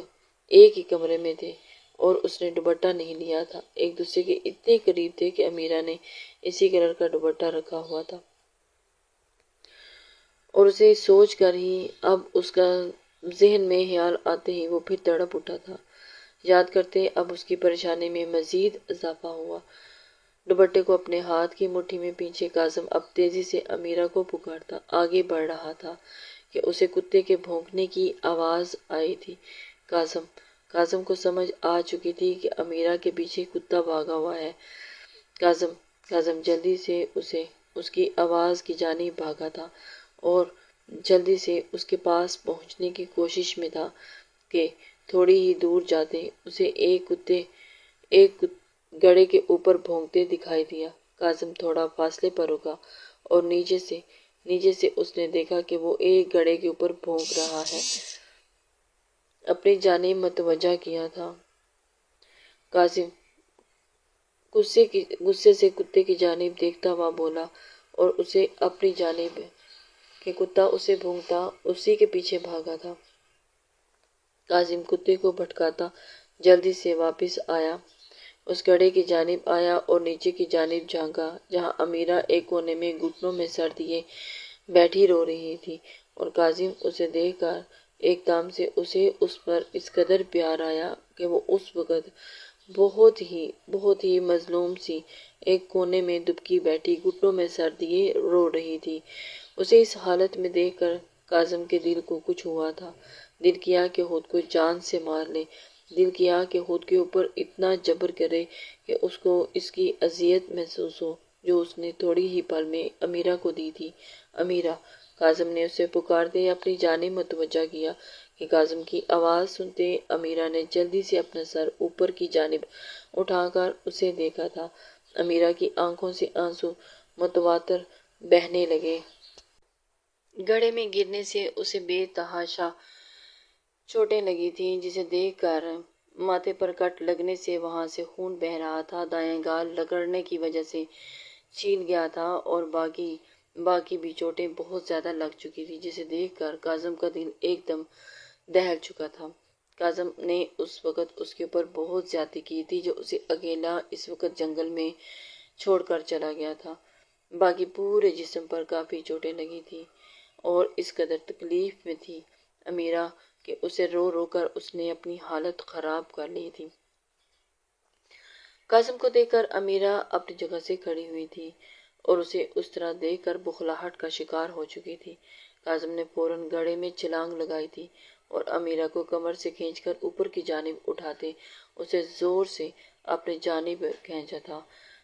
ہی کمرے میں تھے اور اس نے دوپٹہ نہیں لیا تھا، ایک دوسرے کے اتنے قریب تھے کہ امیرہ نے اسی کلر کا دوپٹہ رکھا ہوا تھا اور اسے سوچ کر ہی اب اس کا ذہن میں خیال آتے ہی وہ پھر تڑپ اٹھا تھا۔ یاد کرتے اب اس کی پریشانی میں مزید اضافہ ہوا۔ دوپٹے کو اپنے ہاتھ کی مٹھی میں پیچھے کاظم اب تیزی سے امیرہ کو پکارتا آگے بڑھ رہا تھا کہ اسے کتے کے بھونکنے کی آواز آئی تھی۔ کاظم کو سمجھ آ چکی تھی کہ امیرہ کے پیچھے کتا بھاگا ہوا ہے۔ کاظم جلدی سے اس کی آواز کی جانب بھاگا تھا اور جلدی سے اس کے پاس پہنچنے کی کوشش میں تھا کہ تھوڑی ہی دور جاتے اسے ایک گڑھے کے اوپر بھونکتے دکھائی دیا۔ کاظم تھوڑا فاصلے پر رکا اور نیچے سے اس نے دیکھا کہ وہ ایک گڑھے کے اوپر بھونک رہا ہے۔ اپنی جانب متوجہ کیا تھا۔ کاظم غصے سے کتے کی جانب دیکھتا ہوا بولا اور اسے اپنی جانب کہ کتا اسے بھونکتا اسی کے پیچھے بھاگا تھا۔ کاظم کتے کو بھٹکاتا جلدی سے واپس آیا، اس گڑھے کی جانب آیا اور نیچے کی جانب جھانکا جہاں امیرہ ایک کونے میں گھٹنوں میں سر دیے بیٹھی رو رہی تھی، اور کاظم اسے دیکھ کر ایک دم سے اسے اس پر اس قدر پیار آیا کہ وہ اس وقت بہت ہی مظلوم سی ایک کونے میں دبکی بیٹھی گھٹنوں میں سر دیے رو رہی تھی۔ اسے اس حالت میں دیکھ کر کاظم کے دل کو کچھ ہوا تھا۔ دل کیا کہ خود کو جان سے مار لے، دل کیا کہ خود کے اوپر اتنا جبر کرے کہ اس کو اس کی اذیت محسوس ہو جو اس نے تھوڑی ہی پل میں امیرہ کو دی تھی۔ امیرہ! کاظم نے اسے پکارتے اپنی جانب متوجہ کیا کہ کاظم کی آواز سنتے امیرہ نے جلدی سے اپنا سر اوپر کی جانب اٹھا کر اسے دیکھا تھا۔ امیرہ کی آنکھوں سے آنسو متواتر بہنے لگے۔ گڑھے میں گرنے سے اسے بے تحاشا چوٹیں لگی تھیں، جسے دیکھ کر ماتھے پر کٹ لگنے سے وہاں سے خون بہہ رہا تھا۔ دایاں گال رگڑنے کی وجہ سے چھیل گیا تھا اور باقی بھی چوٹیں بہت زیادہ لگ چکی تھی، جسے دیکھ کر کاظم کا دل ایک دم دہل چکا تھا۔ کاظم نے اس وقت اس کے اوپر بہت زیادتی کی تھی جو اسے اکیلا اس وقت جنگل میں چھوڑ کر چلا گیا تھا۔ باقی پورے جسم پر کافی چوٹیں لگی تھیں اور اس قدر تکلیف میں تھی امیرہ کہ اسے رو رو کر اس نے اپنی حالت خراب کر لی تھی۔ کاظم کو دیکھ کر امیرہ اپنی جگہ سے کھڑی ہوئی تھی اور اسے اس طرح دیکھ کر بخلاہٹ کا شکار ہو چکی تھی۔ کاظم نے فوراً گڑھے میں چھلانگ لگائی تھی اور امیرہ کو کمر سے کھینچ کر اوپر کی جانب اٹھاتے اسے زور سے اپنی جانب کھینچا تھا۔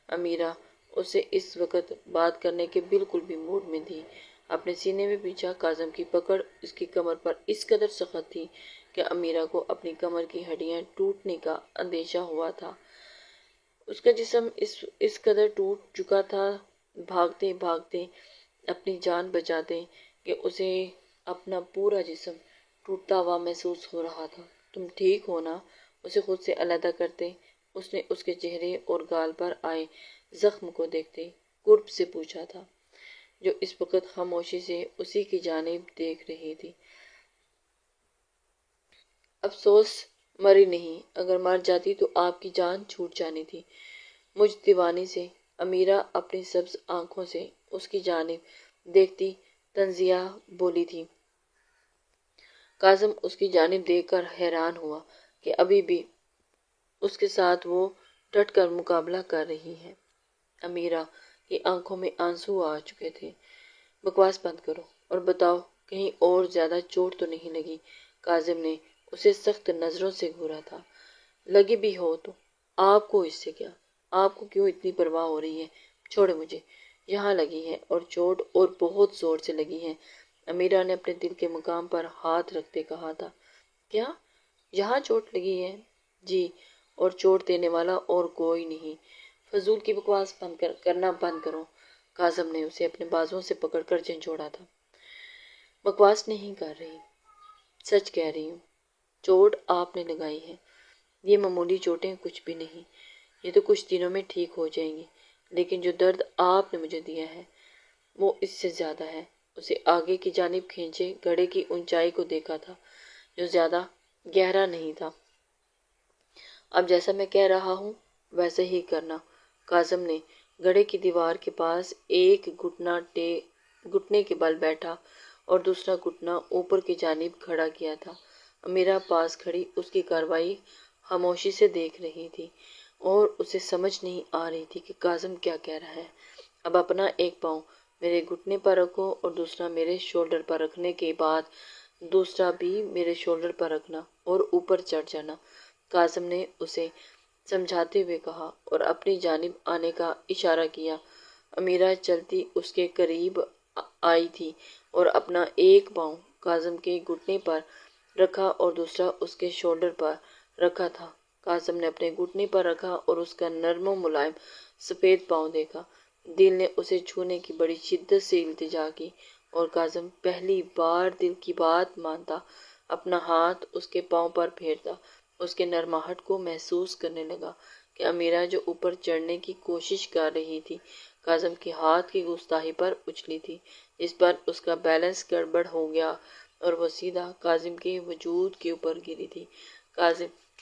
امیرہ اسے اس وقت بات کرنے کے بالکل بھی موڈ میں تھی۔ اپنے سینے میں پیچھا کاظم کی پکڑ اس کی کمر پر اس قدر سخت تھی کہ امیرہ کو اپنی کمر کی ہڈیاں ٹوٹنے کا اندیشہ ہوا تھا۔ اس کا جسم اس قدر ٹوٹ چکا تھا بھاگتے بھاگتے اپنی جان بچاتے کہ اسے اپنا پورا جسم ٹوٹتا ہوا محسوس ہو رہا تھا۔ تم ٹھیک ہو نا؟ اسے خود سے علیحدہ کرتے اس نے اس کے چہرے اور گال پر آئے زخم کو دیکھتے قرب سے پوچھا تھا، جو اس وقت خاموشی سے اسی کی جانب دیکھ رہی تھی۔ افسوس مری نہیں، اگر مر جاتی تو آپ کی جان چھوٹ جانی تھی مجھ دیوانی سے۔ امیرہ اپنی سبز آنکھوں سے اس کی جانب دیکھتی طنزیہ بولی تھی۔ کاظم اس کی جانب دیکھ کر حیران ہوا کہ ابھی بھی اس کے ساتھ وہ ڈٹ کر مقابلہ کر رہی ہے۔ امیرہ کی آنکھوں میں آنسو آ چکے تھے۔ بکواس بند کرو اور بتاؤ کہیں اور زیادہ چوٹ تو نہیں لگی؟ کاظم نے اسے سخت نظروں سے گھورا تھا۔ لگی بھی ہو تو آپ کو اس سے کیا؟ آپ کو کیوں اتنی پرواہ ہو رہی ہے؟ چھوڑے مجھے، یہاں لگی ہے اور چوٹ اور بہت زور سے لگی ہے۔ امیرہ نے اپنے دل کے مقام پر ہاتھ رکھتے کہا تھا۔ کیا یہاں چوٹ لگی ہے؟ جی، اور چوٹ دینے والا اور کوئی نہیں۔ فضول کی بکواس کرنا بند کرو۔ کاظم نے اسے اپنے بازوؤں سے پکڑ کر جھنجھوڑا تھا۔ بکواس نہیں کر رہی، سچ کہہ رہی ہوں۔ چوٹ آپ نے لگائی ہے، یہ معمولی چوٹیں کچھ بھی نہیں، یہ تو کچھ دنوں میں ٹھیک ہو جائیں گی، لیکن جو درد آپ نے مجھے دیا ہے وہ اس سے زیادہ ہے۔ اسے آگے کی جانب کھینچے گڑھے کی اونچائی کو دیکھا تھا جو زیادہ گہرا نہیں تھا۔ اب جیسا میں کہہ رہا ہوں ویسے ہی کرنا۔ کاظم نے گڑھے کی دیوار کے پاس ایک گھٹنے کے بل بیٹھا اور دوسرا گھٹنا اوپر کی جانب کھڑا کیا تھا۔ امیرہ پاس کھڑی اس کی کارروائی خاموشی سے دیکھ رہی تھی۔ اور اسے سمجھ نہیں آ رہی تھی کہ کاظم کیا کہہ رہا ہے۔ اب اپنا ایک پاؤں میرے گھٹنے پر رکھو اور دوسرا میرے شولڈر پر رکھنے کے بعد دوسرا بھی میرے شولڈر پر رکھنا اور اوپر چڑھ جانا، کاظم نے اسے سمجھاتے ہوئے کہا اور اپنی جانب آنے کا اشارہ کیا۔ امیرہ چلتی اس کے قریب آئی تھی اور اپنا ایک پاؤں کاظم کے گھٹنے پر رکھا اور دوسرا اس کے شولڈر پر رکھا تھا۔ کاظم نے اپنے گھٹنے پر رکھا اور اس کا نرم و ملائم سفید پاؤں دیکھا۔ دل نے اسے چھونے کی بڑی شدت سے التجا کی اور کاظم پہلی بار دل کی بات مانتا اپنا ہاتھ اس کے پاؤں پر پھیرتا، اس کے نرماہٹ کو محسوس کرنے لگا کہ امیرہ جو اوپر چڑھنے کی کوشش کر رہی تھی کاظم کے ہاتھ کی گستاخی پر اچھلی تھی، جس پر اس کا بیلنس گڑبڑ ہو گیا اور وہ سیدھا کاظم کے وجود کے اوپر گری تھی۔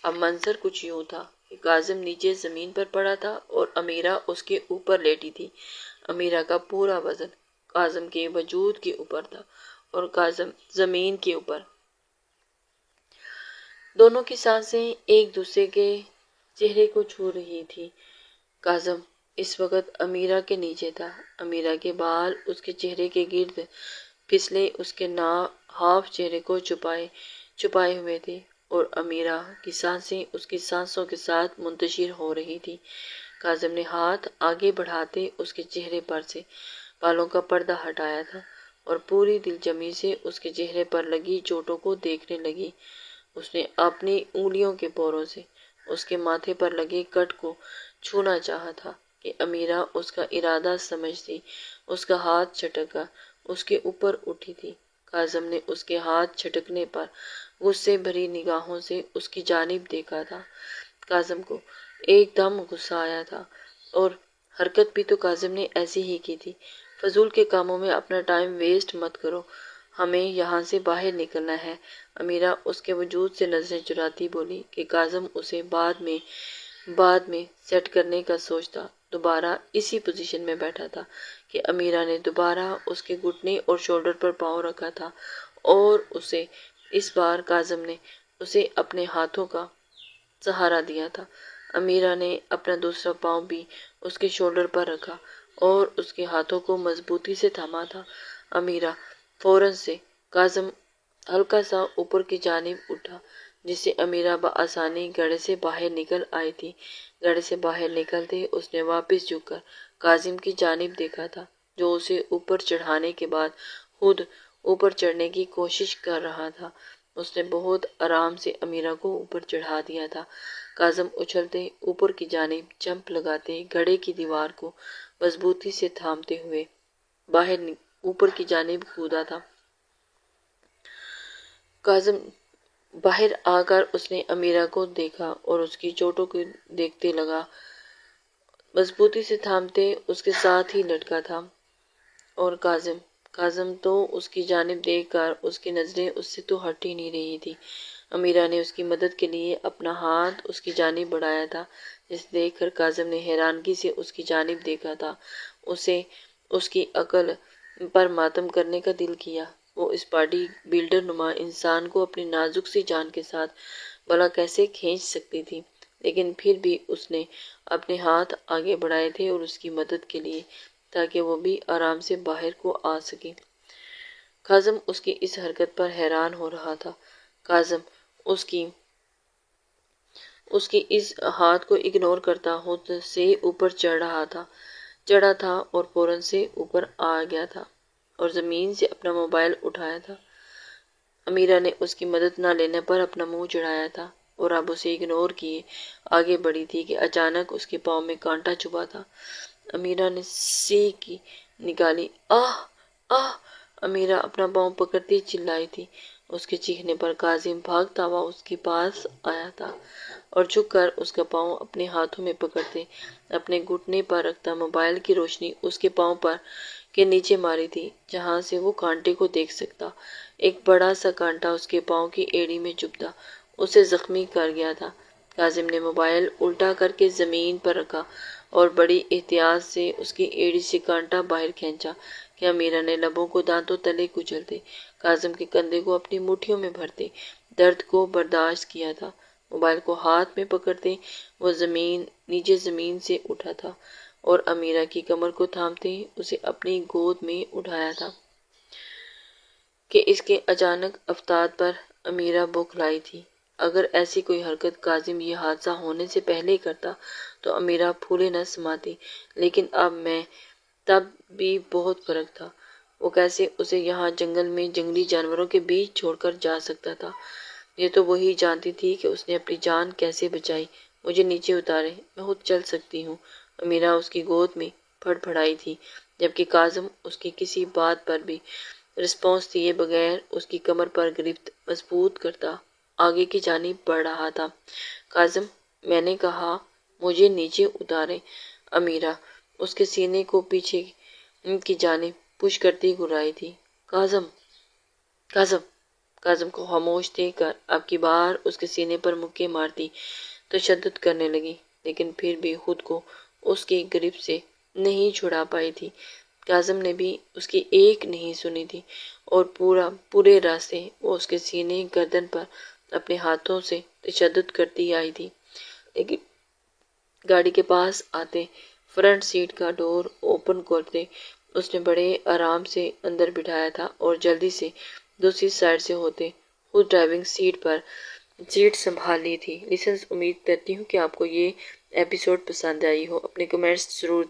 اب منظر کچھ یوں تھا کہ کاظم نیچے زمین پر پڑا تھا اور امیرہ اس کے اوپر لیٹی تھی۔ امیرہ کا پورا وزن کاظم کے وجود کے اوپر تھا اور کاظم زمین کے اوپر۔ دونوں کی سانسیں ایک دوسرے کے چہرے کو چھو رہی تھی۔ کاظم اس وقت امیرہ کے نیچے تھا۔ امیرہ کے بال اس کے چہرے کے گرد پھسلے اس کے ہاف چہرے کو چھپائے ہوئے تھے اور امیرہ کی سانسیں اس کی سانسوں کے ساتھ منتشر ہو رہی تھی۔ کاظم نے ہاتھ آگے بڑھاتے اس کے چہرے پر سے بالوں کا پردہ ہٹایا تھا اور پوری دل جمی سے اس کے چہرے پر لگی چوٹوں کو دیکھنے لگی۔ اس نے اپنی انگلیوں کے پوروں سے اس کے ماتھے پر لگے کٹ کو چھونا چاہا تھا کہ امیرہ اس کا ارادہ سمجھتی اس کا ہاتھ چھٹک کر اس کے اوپر اٹھی تھی۔ کاظم نے اس کے ہاتھ چھٹکنے پر غصے بھری نگاہوں سے اس کی جانب دیکھا تھا۔ کاظم کو ایک دم غصہ آیا تھا اور حرکت بھی تو کاظم نے ایسی ہی کی تھی۔ فضول کے کاموں میں اپنا ٹائم ویسٹ مت کرو، ہمیں یہاں سے باہر نکلنا ہے۔ امیرہ اس کے وجود سے نظریں چراتی بولی کہ کاظم اسے بعد میں سیٹ کرنے کا سوچتا دوبارہ اسی پوزیشن میں بیٹھا تھا کہ امیرہ نے دوبارہ اس کے گھٹنے اور شولڈر پر پاؤں رکھا تھا اور اس بار کاظم نے اسے اپنے ہاتھوں کا سہارا دیا تھا۔ امیرہ نے اپنا دوسرا پاؤں بھی اس کے شولڈر پر رکھا اور اس کے ہاتھوں کو مضبوطی سے تھاما تھا۔ امیرہ فوراً سے کاظم ہلکا سا اوپر کی جانب اٹھا جس سے امیرہ بآسانی گڑھے سے باہر نکل آئی تھی۔ گڑھے سے باہر نکلتے اس نے واپس جھک کر کاظم کی جانب دیکھا تھا جو اسے اوپر چڑھانے کے بعد خود اوپر چڑھنے کی کوشش کر رہا تھا۔ اس نے بہت آرام سے امیرہ کو اوپر چڑھا دیا تھا۔ کاظم اچھلتے اوپر کی جانب جمپ لگاتے گڑھے کی دیوار کو مضبوطی سے تھامتے ہوئے اوپر کی جانب کودا تھا۔ کاظم باہر آ کر اس نے امیرہ کو دیکھا اور اس کی چوٹوں کو دیکھتے لگا، مضبوطی سے تھامتے اس کے ساتھ ہی لٹکا تھا اور کاظم تو اس کی جانب دیکھ کر اس کی نظریں اس سے تو ہٹ ہی نہیں رہی تھی۔ امیرہ نے اس کی مدد کے لیے اپنا ہاتھ اس کی جانب بڑھایا تھا، جسے دیکھ کر کاظم نے حیرانگی سے اس کی جانب دیکھا تھا۔ اسے اس کی عقل پر ماتم کرنے کا دل کیا۔ وہ اس باڈی بلڈر نما انسان کو اپنی نازک سی جان کے ساتھ بھلا کیسے کھینچ سکتی تھی، لیکن پھر بھی اس نے اپنے ہاتھ آگے بڑھائے تھے اور اس کی مدد کے لیے تاکہ وہ بھی آرام سے باہر کو آ سکے۔ کاظم اس کی اس حرکت پر حیران ہو رہا تھا۔ کاظم اس کی اس ہاتھ کو اگنور کرتا ہاتھ سے اوپر چڑھا تھا اور فوراً سے اوپر آ گیا تھا اور زمین سے اپنا موبائل اٹھایا تھا۔ امیرہ نے اس کی مدد نہ لینے پر اپنا منہ چڑھایا تھا اور اب اسے اگنور کیے آگے بڑھی تھی کہ اچانک اس کے پاؤں میں کانٹا چبھا تھا۔ امیرہ نے سینق نکالی، آہ آہ! امیرہ اپنا پاؤں پکڑتی چلائی تھی۔ اس کے چیخنے پر کاظم بھاگتا ہوا اس کے پاس آیا تھا اور جھک کر اس کا پاؤں اپنے ہاتھوں میں پکڑتے اپنے گھٹنے پر رکھتا موبائل کی روشنی اس کے پاؤں کے نیچے ماری تھی جہاں سے وہ کانٹے کو دیکھ سکتا۔ ایک بڑا سا کانٹا اس کے پاؤں کی ایڑی میں چبھتا اسے زخمی کر گیا تھا۔ کاظم نے موبائل الٹا کر کے زمین پر رکھا اور بڑی احتیاط سے اس کی ایڑی سے کانٹا باہر کھینچا کہ امیرہ نے لبوں کو دانتوں تلے کچلتے کاظم کے کندھے کو اپنی مٹھیوں میں بھرتے درد کو برداشت کیا تھا۔ موبائل کو ہاتھ میں پکڑتے وہ نیچے زمین سے اٹھا تھا اور امیرہ کی کمر کو تھامتے اسے اپنی گود میں اٹھایا تھا کہ اس کے اچانک افتاد پر امیرہ بوکھلائی تھی۔ اگر ایسی کوئی حرکت کاظم یہ حادثہ ہونے سے پہلے کرتا تو امیرہ پھولے نہ سماتی، لیکن تب بھی بہت فرق تھا۔ وہ کیسے اسے یہاں جنگل میں جنگلی جانوروں کے بیچ چھوڑ کر جا سکتا تھا؟ یہ تو وہی جانتی تھی کہ اس نے اپنی جان کیسے بچائی۔ مجھے نیچے اتارے، میں خود چل سکتی ہوں۔ امیرہ اس کی گود میں پھڑ پھڑائی تھی، جبکہ کاظم اس کی کسی بات پر بھی رسپانس دیے بغیر اس کی کمر پر گرفت مضبوط کرتا آگے کی جانب بڑھ رہا تھا۔ کاظم، میں نے کہا مجھے نیچے اتارے۔ امیرہ اس کے سینے کو پیچھے کی جانب پش کرتی گھبرائی تھی۔ کاظم، کاظم، کاظم کو خاموش دیکھ کر اب کی بار اس کے سینے پر مکے مارتی تشدد کرنے لگی، لیکن پھر بھی خود کو اس کی گرفت سے نہیں چھڑا پائی تھی۔ کاظم نے بھی اس کی ایک نہیں سنی تھی اور پورے راستے وہ اس کے سینے گردن پر اپنے ہاتھوں سے تشدد کرتی آئی تھی، لیکن گاڑی کے پاس آتے فرنٹ سیٹ کا ڈور اوپن کرتے اس نے بڑے آرام سے اندر بٹھایا تھا اور جلدی سے دوسری سائیڈ سے ہوتے خود ڈرائیونگ سیٹ سنبھال لی تھی۔ لسنرز، امید کرتی ہوں کہ آپ کو یہ ایپیسوڈ پسند آئی ہو۔ اپنے کمنٹس ضرور